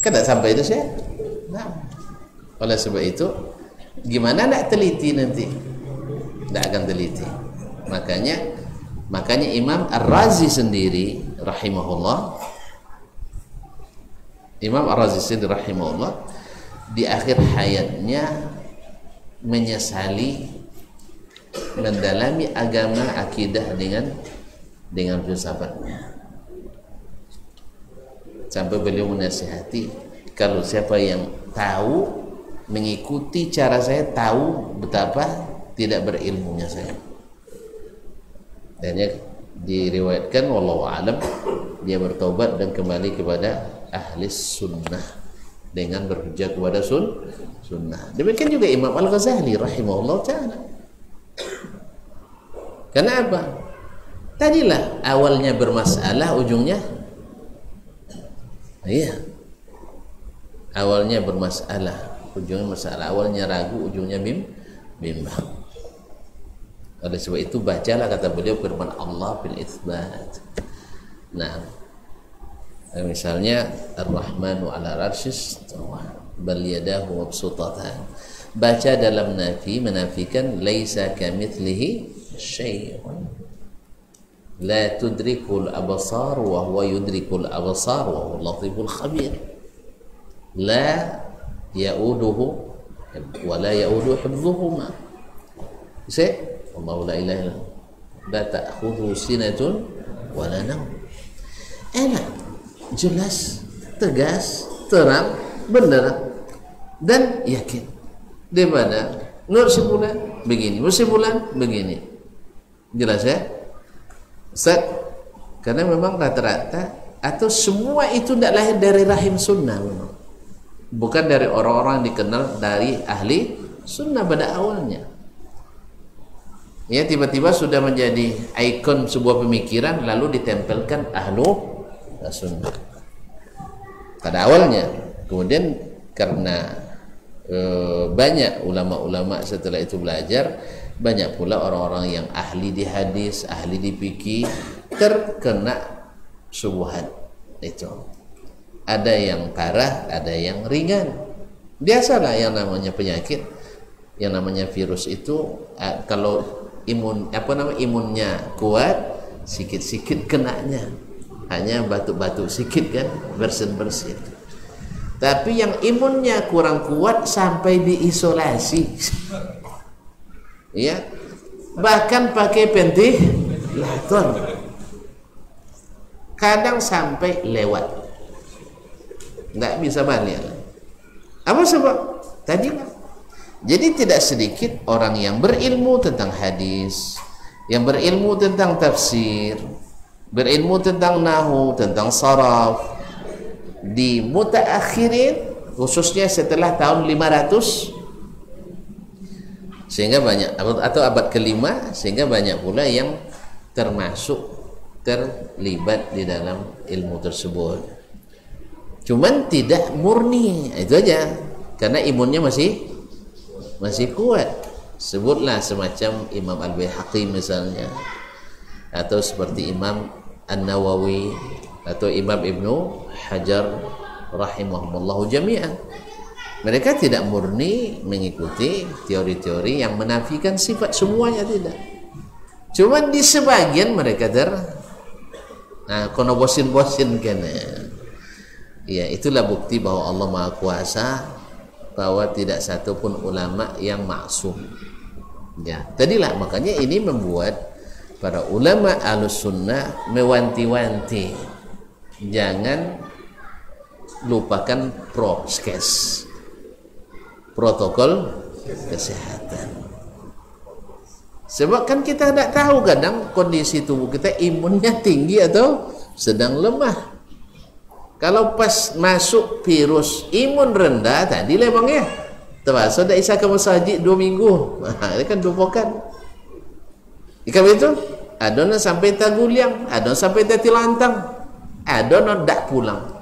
kan tak sampai itu saya. Nah. Oleh sebab itu, gimana nak teliti nanti? Tak akan teliti. Makanya Imam Ar-Razi sendiri rahimahullah, di akhir hayatnya menyesali mendalami agama akidah dengan filsafatnya. Sampai beliau menasihati, kalau siapa yang tahu mengikuti cara saya, tahu betapa tidak berilmunya saya. Dan diriwayatkan wallahu alam, dia bertobat dan kembali kepada ahli sunnah dengan berhujjah kepada sunnah. Demikian juga Imam Al-Ghazali rahimahullah ta'ala. Kenapa? Tadilah awalnya bermasalah, ujungnya Iya. Awalnya bermasalah, ujungnya masalah. Awalnya ragu, ujungnya bimbang. Oleh sebab itu bacalah kata beliau firman Allah bil itsbat. Nah, misalnya Ar-Rahmanu 'ala 'arsyish istawa bal yadahu mabsutatan. Baca dalam nafi menafikan laisa kamitslihi syai'un. La tudrikul absar wa huwa yudrikul absar wa huwa latiful khabir. La ya'uduhu wa la ya'uduhu hifdhuhuma. Allahu la ilaha illa la ta'khudhu sinatun wa la nawm. Enak, jelas, tegas, terang, benar dan yakin. Di mana? Nur sebulan begini, sebulan begini. Jelas ya? Ustaz, karena memang rata-rata atau semua itu tidak lahir dari rahim sunnah memang. Bukan dari orang-orang dikenal dari ahli sunnah pada awalnya. Ya, tiba-tiba sudah menjadi ikon sebuah pemikiran lalu ditempelkan ahlu sunnah pada awalnya. Kemudian karena banyak ulama-ulama setelah itu belajar, banyak pula orang-orang yang ahli di hadis, ahli di fikih terkena syubhat itu. Ada yang parah, ada yang ringan. Biasalah yang namanya penyakit, yang namanya virus itu kalau imunnya kuat, sikit-sikit kenanya. Hanya batuk-batuk sikit kan, bersin-bersin. Tapi yang imunnya kurang kuat sampai diisolasi. Ya. Bahkan pakai ventilator. Kadang sampai lewat. Enggak bisa balik. Apa sebab? Tadi lah. Jadi tidak sedikit orang yang berilmu tentang hadis, yang berilmu tentang tafsir, berilmu tentang nahwu, tentang saraf, di mutaakhirin khususnya setelah tahun 500 sehingga banyak, atau abad ke-5, sehingga banyak pula yang terlibat di dalam ilmu tersebut. Cuman tidak murni, itu aja, karena imunnya masih kuat. Sebutlah semacam Imam Al-Baihaqi misalnya, atau seperti Imam An-Nawawi, atau Imam Ibnu Hajar rahimahumullahu jami'an. Mereka tidak murni mengikuti teori-teori yang menafikan sifat, semuanya tidak. Cuman di sebagian mereka kono bosin-bosin kan. Ya, itulah bukti bahwa Allah Maha Kuasa, bahwa tidak satu pun ulama yang maksum. Ya, tadilah makanya ini membuat para ulama Ahlussunnah mewanti-wanti, jangan lupakan prokes, protokol kesehatan. Sebab kan kita tidak tahu kadang kondisi tubuh kita imunnya tinggi atau sedang lemah. Kalau pas masuk virus imun rendah tadi lebangnya, terpaksa dah isa ke masjid 2 minggu. Ini kan dupokan. Ikan itu ada sampai taguliang, ada sampai tatilantang, ada ndak pulang,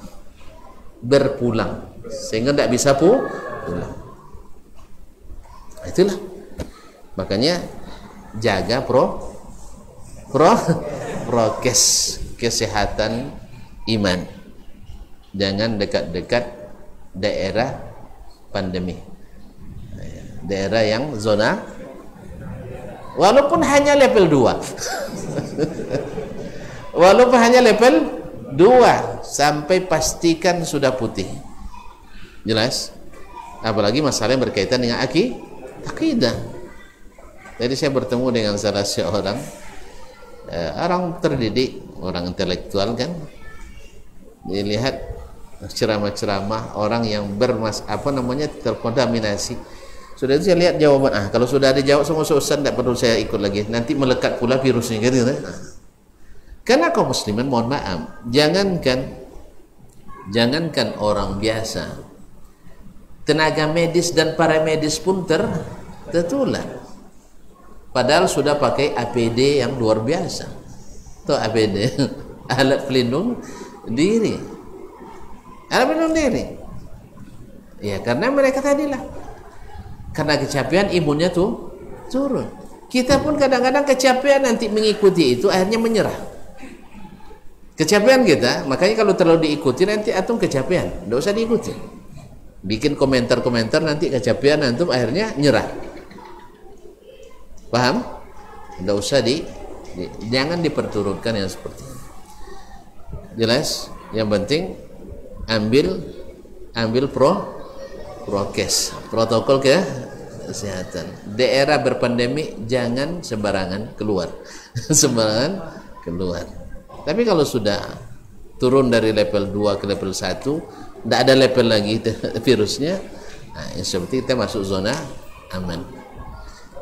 berpulang, sehingga tidak bisa pulang. Itulah makanya jaga prokes kesehatan iman, jangan dekat-dekat daerah pandemi, daerah yang zona walaupun hanya level 2 walaupun hanya level 2 sampai pastikan sudah putih. Jelas? Apalagi masalah yang berkaitan dengan akidah. Tadi saya bertemu dengan salah seorang orang terdidik, orang intelektual kan. Dilihat ceramah-ceramah orang yang terkontaminasi. Sudah itu saya lihat jawaban, kalau sudah ada jawab sama Ustaz tidak perlu saya ikut lagi, nanti melekat pula virusnya gitu. Karena kaum muslimin, mohon maaf, jangankan orang biasa, tenaga medis dan paramedis pun tertular. Padahal sudah pakai APD yang luar biasa. Atau APD, alat pelindung diri. Ada bunuh diri. Ya karena mereka tadilah, karena kecapean imunnya tuh turun. Kita pun kadang-kadang kecapean nanti mengikuti itu akhirnya menyerah. Kecapean kita, makanya kalau terlalu diikuti nanti antum kecapean, tidak usah diikuti. Bikin komentar-komentar nanti kecapean antum akhirnya nyerah. Paham? Tidak usah jangan diperturutkan yang seperti ini. Jelas? Yang penting ambil prokes, protokol kesehatan. Daerah berpandemi jangan sembarangan keluar. Sembarangan keluar. Tapi kalau sudah turun dari level 2 ke level 1, tidak ada level lagi virusnya, nah, seperti kita masuk zona aman.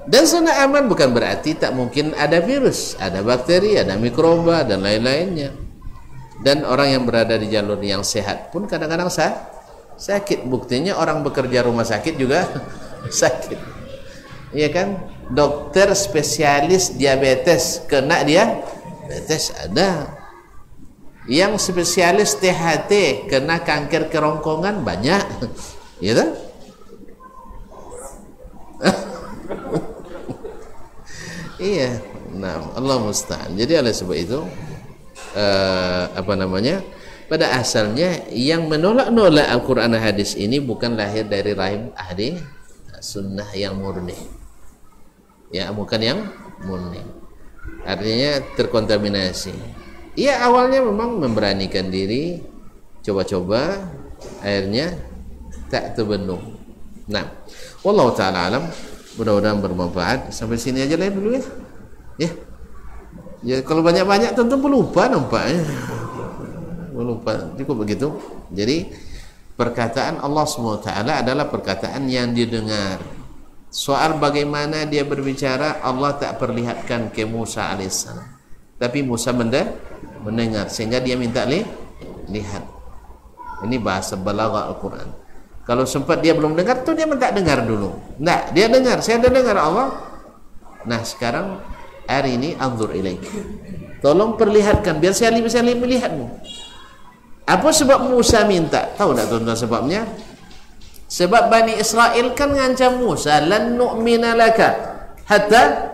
Dan zona aman bukan berarti tak mungkin ada virus, ada bakteri, ada mikroba dan lain-lainnya. Dan orang yang berada di jalur yang sehat pun kadang-kadang sakit. Buktinya orang bekerja rumah sakit juga sakit. Iya kan? Dokter spesialis diabetes kena diabetes ada. Yang spesialis THT kena kanker kerongkongan banyak. Iya kan? Iya. Nah, Allah musta'an. Jadi oleh sebab itu pada asalnya yang menolak-nolak Al-Quran dan hadis ini bukan lahir dari rahim ahli sunnah yang murni, ya, bukan yang murni, artinya terkontaminasi. Ya awalnya memang memberanikan diri, coba-coba, akhirnya tak terbendung. Nah, wallahu ta'ala alam, mudah-mudahan bermanfaat. Sampai sini aja lah dulu ya. Ya kalau banyak-banyak tentu pelupa nampaknya. Lupa, cukup begitu. Jadi perkataan Allah SWT adalah perkataan yang didengar. Soal bagaimana dia berbicara, Allah tak perlihatkan ke Musa alaihissalam, tapi Musa mendengar sehingga dia minta lihat. Ini bahasa balaghah Al-Quran. Kalau sempat dia belum dengar tuh dia minta dengar dulu. Nah, dia dengar, saya ada dengar Allah. Nah, sekarang hari ini anzur ilaik. Tolong perlihatkan biar saya bisa melihatmu. Apa sebab Musa minta? Tahu tak tuan-tuan sebabnya? Sebab Bani Israel kan ngancam Musa, lan nu'mina laka hatta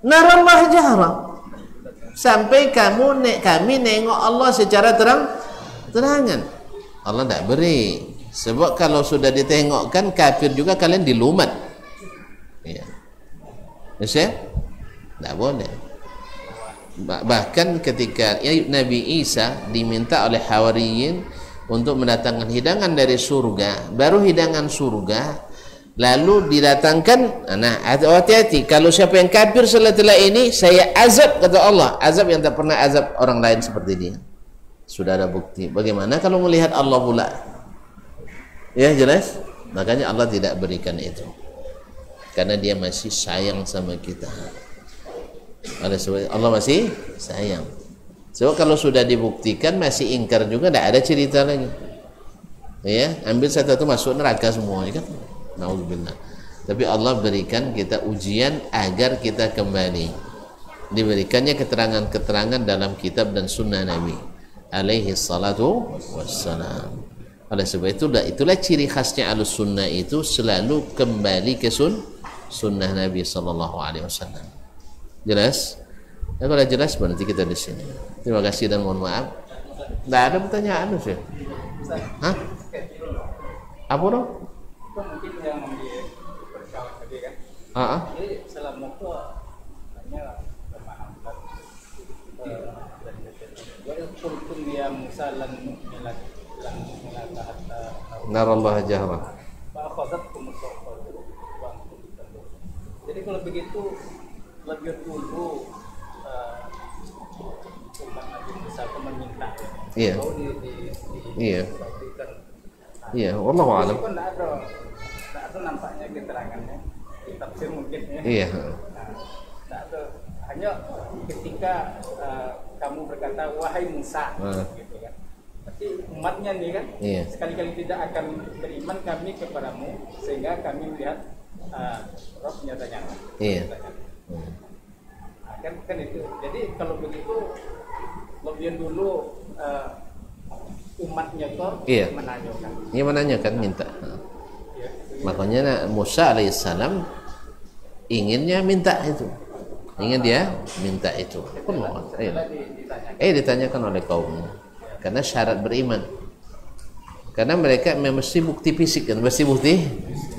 narallah jahra. Sampai kami nengok Allah secara terangan. Allah tak beri. Sebab kalau sudah ditengokkan kafir juga kalian dilumat. Ya. Bisa? Tak boleh. Bahkan ketika Nabi Isa diminta oleh Hawariyin untuk mendatangkan hidangan dari surga, baru hidangan surga lalu didatangkan, nah hati-hati kalau siapa yang kafir setelah ini saya azab, kata Allah, azab yang tak pernah azab orang lain seperti dia. Sudah ada bukti. Bagaimana kalau melihat Allah pula? Ya jelas. Makanya Allah tidak berikan itu, karena dia masih sayang sama kita. Allah masih sayang. Sebab kalau sudah dibuktikan masih ingkar juga, tidak ada cerita lagi. Ya, ambil satu-satu masuk neraka semua, kan? Nauzubillah. Tapi Allah berikan kita ujian agar kita kembali. Diberikannya keterangan-keterangan dalam kitab dan sunnah Nabi alaihi salatu wassalam. Oleh sebab itulah ciri khasnya Ahlus Sunnah itu selalu kembali ke sunnah Nabi sallallahu alaihi wasallam. Jelas? Ya, kalau jelas berarti kita di sini. Terima kasih dan mohon maaf. Tidak ada pertanyaan sih. Hah? Apa dong? Mungkin yang berkawan tadi kan. Jadi selama itu hanya memahamkan wa kuntum ya Musa lan narallah jahra. Jadi kalau begitu lebih dulu umat Nabi Musa itu meminta. Iya. Iya. Iya, wallahu a'lam. Tidak ada nampaknya keterangannya. Tafsir mungkin ya. Iya. Tidak ada. Hanya ketika kamu berkata wahai Musa, gitu kan. Tapi umatnya nih kan, sekali-kali tidak akan beriman kami kepadamu sehingga kami melihat roh nyatanya. Iya. Kan itu. Jadi kalau begitu lebih dulu umatnya kok menanyakan. Dia menanyakan minta. Makanya Musa alaihissalam inginnya minta itu. Ingin dia minta itu. Ditanyakan oleh kaumnya. Karena syarat beriman. Karena mereka mesti bukti fisik kan, mesti bukti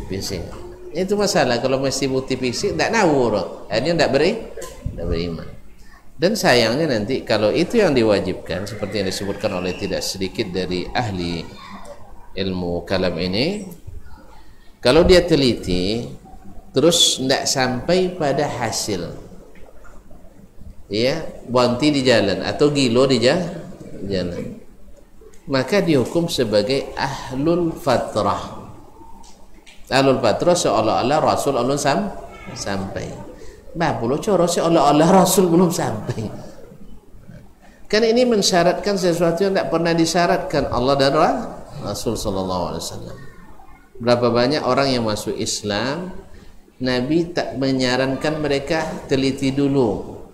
fisik. Itu masalah kalau mesti bukti fisik tidak nawur, akhirnya tidak beriman. Dan sayangnya nanti kalau itu yang diwajibkan seperti yang disebutkan oleh tidak sedikit dari ahli ilmu kalam ini, kalau dia teliti terus tidak sampai pada hasil, ya bonti di jalan atau gilo di jalan, maka dihukum sebagai ahlul fatrah. Ahlul fatrah seolah-olah Rasul Allah sampai. Bapulo coro seolah-olah Rasul belum sampai. Kan ini mensyaratkan sesuatu yang tidak pernah disyaratkan Allah dan Rasul sallallahu alaihi wasallam. Berapa banyak orang yang masuk Islam, Nabi tak menyarankan mereka teliti dulu.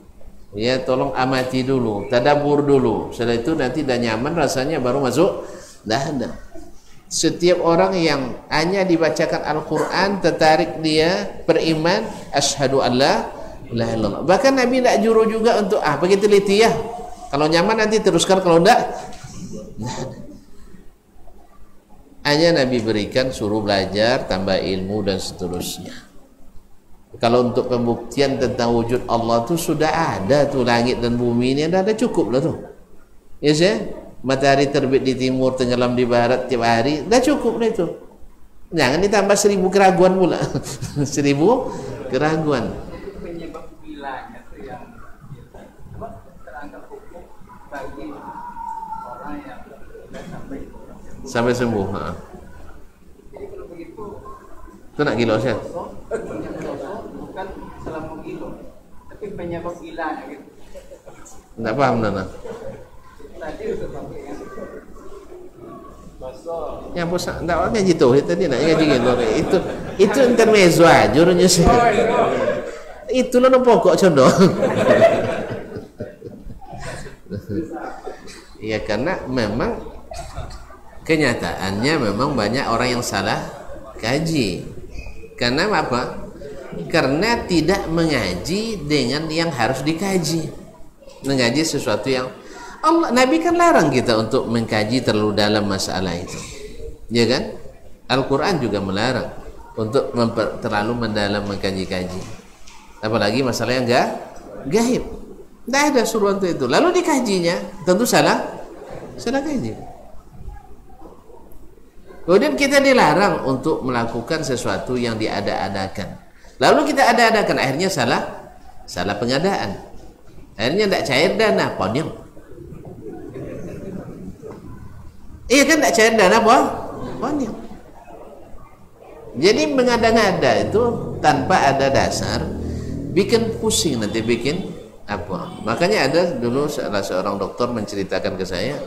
Ya, tolong amati dulu, tadabbur dulu. Setelah itu nanti dah nyaman rasanya baru masuk. Dah ada. Setiap orang yang hanya dibacakan Al-Quran tertarik dia beriman, asyhadu an la ilaha illallah. Bahkan Nabi tidak juru juga untuk pergi teliti ya. Kalau nyaman nanti teruskan, kalau tidak hanya Nabi berikan suruh belajar, tambah ilmu dan seterusnya. Kalau untuk pembuktian tentang wujud Allah tu sudah ada tu, langit dan bumi ini ada cukup lah tu. Ya sih? Matahari terbit di timur, tenggelam di barat tiap hari, dah cukup dah itu. Jangan ditambah 1000 keraguan pula. 1000 keraguan. Penyebab bilanya itu yang terangkat hukum bagi orang yang sampai sembuh. Jadi kalau begitu, itu nak gila saya? bukan selama gila, tapi penyebab bilanya gitu. Tak paham Nana. Yang pusat tak orang ngaji tauhid tadi nak ngaji gitu. Itu intermezzo aja urusnya sih. Itu lo pokok condong. Ya karena memang kenyataannya memang banyak orang yang salah kaji. Karena apa? Karena tidak mengaji dengan yang harus dikaji. Mengaji sesuatu yang Nabi kan larang kita untuk mengkaji terlalu dalam masalah itu, ya kan? Al-Quran juga melarang untuk terlalu mendalam mengkaji-kaji, apalagi masalah yang gaib. Tidak ada suruhan untuk itu. Lalu dikajinya tentu salah kaji. Kemudian kita dilarang untuk melakukan sesuatu yang diada-adakan. Lalu kita ada-adakan, akhirnya salah pengadaan. Akhirnya tidak cair dana, ponyong. Iya kan, tak cair dana apa? Banyak. Jadi mengada-ngada itu tanpa ada dasar bikin pusing, nanti bikin apa. Makanya ada dulu salah seorang dokter menceritakan ke saya,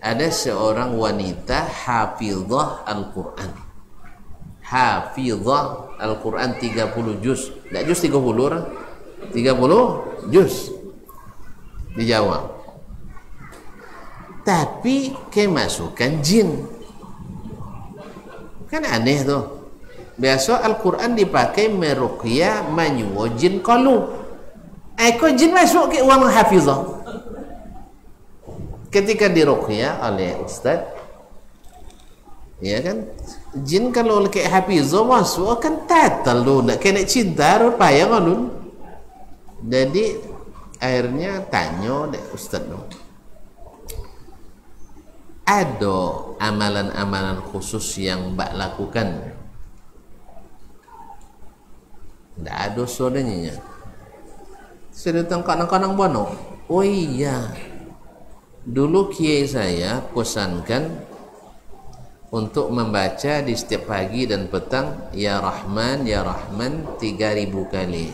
ada seorang wanita hafizah Al-Quran. Hafizah Al-Quran 30 juz. Tidak juz 30 juz dijawab. Tapi kemasukan jin. Kan aneh tuh. Biasa Al-Quran dipakai meruqyah menyuwo jin kalu. Kok jin masuk ke uang hafizah? Ketika diruqyah oleh ustaz, ya kan, jin kalau ke hafizah masuk kan tatal lu, nak kena cinta rupanya kan. Jadi akhirnya tanya dek ustaz lu, ada amalan-amalan khusus yang mbak lakukan? Tidak ada saudaranya. Saya datang kadang-kadang bono. Oh iya, dulu kiai saya pesankan untuk membaca di setiap pagi dan petang ya Rahman 3000 kali.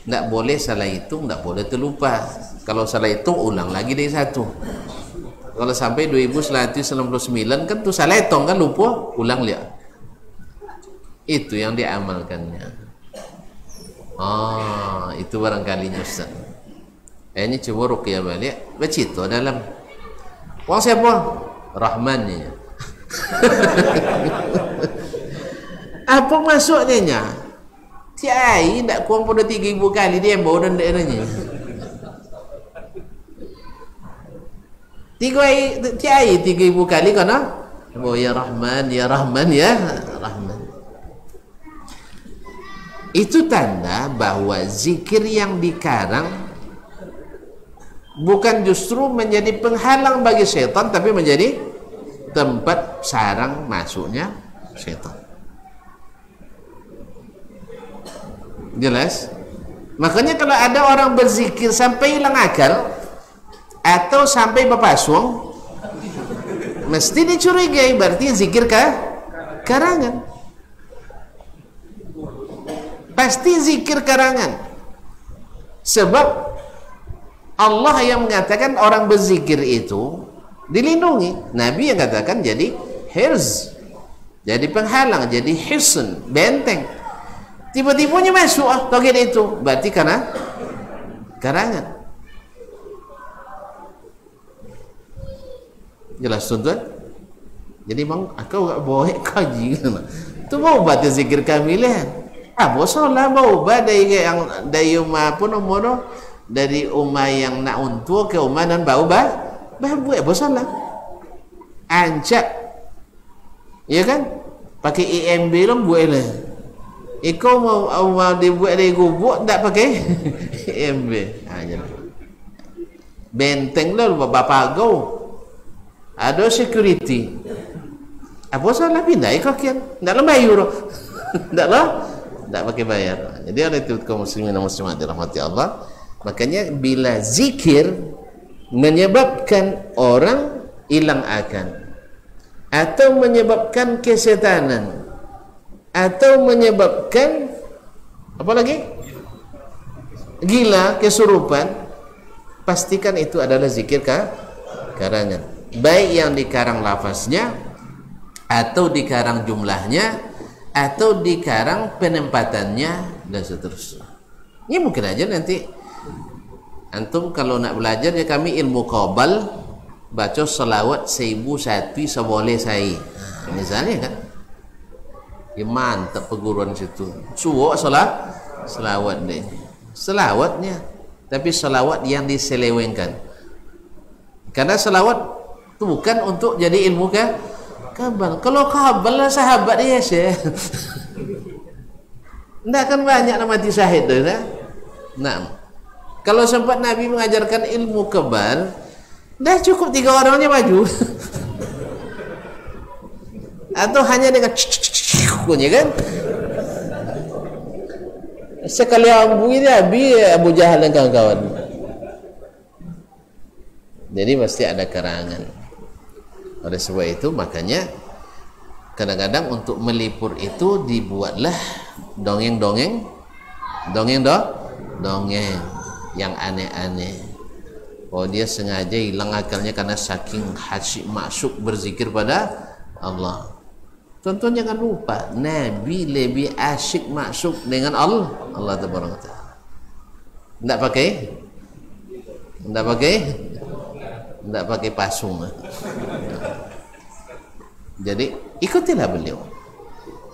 Tidak boleh salah hitung, tidak boleh terlupa. Kalau salah hitung ulang lagi dari satu. Kalau sampai 2199 kan tuh salah hitung kan, lupa, ulang lihat. Itu yang diamalkannya. Itu barangkali Ustaz. Ini coba ruqyah balik, bercita dalam Wong siapa? Rahman nya. Apa maksudnya? Tiai ndak kurang pada 3.000 kali dia bawa dan daerahnya. Tiai 3.000 kali kana? Oh ya Rahman, ya Rahman, ya Rahman. Itu tanda bahwa zikir yang dikarang bukan justru menjadi penghalang bagi setan, tapi menjadi tempat sarang masuknya setan. Jelas? Makanya kalau ada orang berzikir sampai hilang akal atau sampai berpasung, mesti dicurigai, berarti zikir karangan. Pasti zikir karangan. Sebab Allah yang mengatakan orang berzikir itu dilindungi. Nabi yang katakan jadi hirz, jadi penghalang, jadi hisn, benteng. Tiba-tibanya masuk toget itu, berarti karena karangan. Jelas tuan-tuan? Jadi bang, aku gak boleh kaji. Tu mau baca zikir kamilah. Bosanlah mau baca dari umah pun umur dari umah yang nak untuk ke umah dan bau buat bosanlah. Ancak, ya kan? Pakai IMB lah buatlah. Iko mau dibuat dari gubuk tak pakai IMB. Benteng lah bapak kau. Ada security. Apa salah pindah kau kian? Tak lah bayar. Tak lah. Tak pakai bayar. Jadi oleh itu kaum muslimin dan muslimat dirahmati Allah. Makanya bila zikir menyebabkan orang hilang akal atau menyebabkan kesetanan atau menyebabkan apa lagi? Gila, kesurupan, pastikan itu adalah zikir karangan. Baik yang dikarang lafaznya atau dikarang jumlahnya atau dikarang penempatannya dan seterusnya. Ini mungkin aja nanti antum kalau nak belajar ya kami ilmu qabal baca selawat 1001 seboleh saya. Misalnya kan. Ya mantap perguruan situ. Suwok selawat deh. Selawatnya, tapi selawat yang diselewengkan. Karena selawat itu bukan untuk jadi ilmu kabal. Kalau kabal lah sahabat dia sih. Tidak akan banyak nama mati syahid tu, nah. Kalau sempat Nabi mengajarkan ilmu kabal, dah cukup 3 orangnya maju. Atau hanya dengan punya kan? Sekali ambu ini Abu Jahal dan kawan-kawan. Jadi pasti ada karangan. Oleh sebab itu makanya kadang-kadang untuk melipur itu dibuatlah dongeng yang aneh-aneh. Oh dia sengaja hilang akalnya karena saking hasyik masuk berzikir pada Allah. Tuan-tuan jangan lupa Nabi lebih asyik masuk dengan Allah Taala. Tidak pakai pasung. Jadi ikutilah beliau,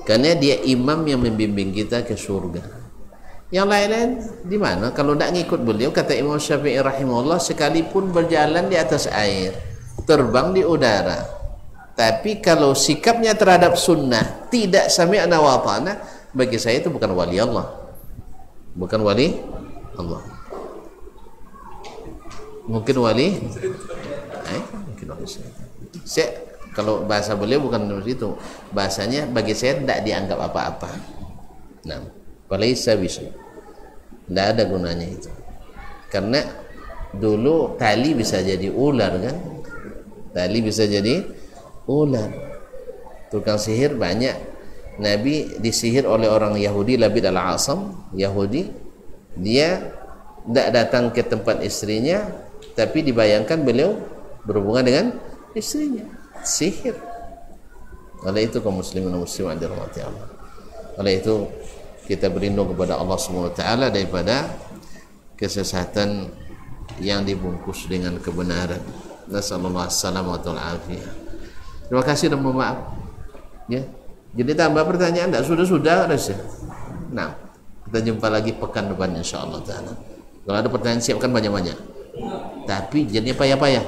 karena dia imam yang membimbing kita ke surga. Yang lain-lain di mana? Kalau tidak ngikut beliau, kata Imam Syafi'i rahimahullah, sekalipun berjalan di atas air, terbang di udara, tapi kalau sikapnya terhadap sunnah tidak sami'na wa ata'na, bagi saya itu bukan wali Allah. Bukan wali Allah. Mungkin wali mungkin wali saya. Kalau bahasa beliau bukan seperti itu. Bahasanya bagi saya tidak dianggap apa-apa. Nah, walaisa bisa. Tidak ada gunanya itu. Karena dulu tali bisa jadi ular kan? Tali bisa jadi ular. Tukang sihir banyak. Nabi disihir oleh orang Yahudi, Labid al-Asam, Yahudi. Dia tidak datang ke tempat istrinya, tapi dibayangkan beliau berhubungan dengan istrinya. Sihir. Oleh itu kaum muslimin dan muslimat dirahmati Allah. Oleh itu kita berlindung kepada Allah Subhanahu wa taala daripada kesesatan yang dibungkus dengan kebenaran. Nasallallahu alaihi wasallam. Terima kasih dan mohon maaf. Ya. Jadi tambah pertanyaan enggak? Sudah ya. Nah, kita jumpa lagi pekan depan insyaallah taala. Kalau ada pertanyaan siapkan banyak-banyak. Tapi jadinya payah-payah.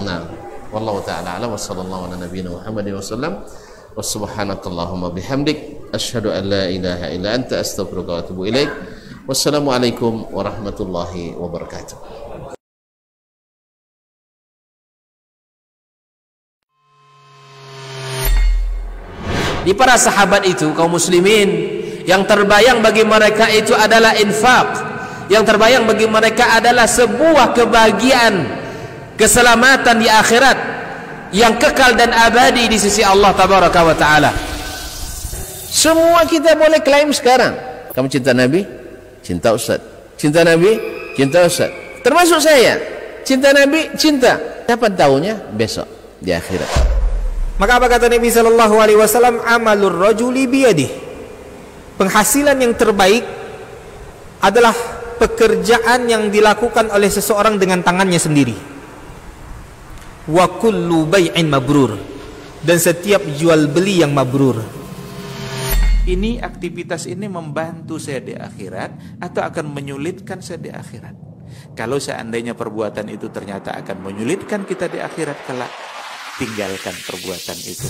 Nah, wallahu taala a'lam wa sallallahu ala nabiyina Muhammadin wasallam. Wa subhanakallahumma bihamdik asyhadu an la ilaha illa anta astaghfiruka wa atubu ilaik. Wassalamualaikum warahmatullahi wabarakatuh. Di para sahabat itu, kaum muslimin, yang terbayang bagi mereka itu adalah infak. Yang terbayang bagi mereka adalah sebuah kebahagiaan, keselamatan di akhirat yang kekal dan abadi di sisi Allah tabaraka wa taala. Semua kita boleh klaim sekarang. Kamu cinta Nabi? Cinta Ustaz. Cinta Nabi? Cinta Ustaz. Termasuk saya. Cinta Nabi? Cinta. Kapan tahunya? Besok di akhirat. Maka apa kata Nabi sallallahu alaihi wasallam? Amalur rajuli biyadih. Penghasilan yang terbaik adalah pekerjaan yang dilakukan oleh seseorang dengan tangannya sendiri. Wa kullu bai'in mabrur. Dan setiap jual beli yang mabrur. Ini aktivitas ini membantu saya di akhirat atau akan menyulitkan saya di akhirat. Kalau seandainya perbuatan itu ternyata akan menyulitkan kita di akhirat kelak, tinggalkan perbuatan itu.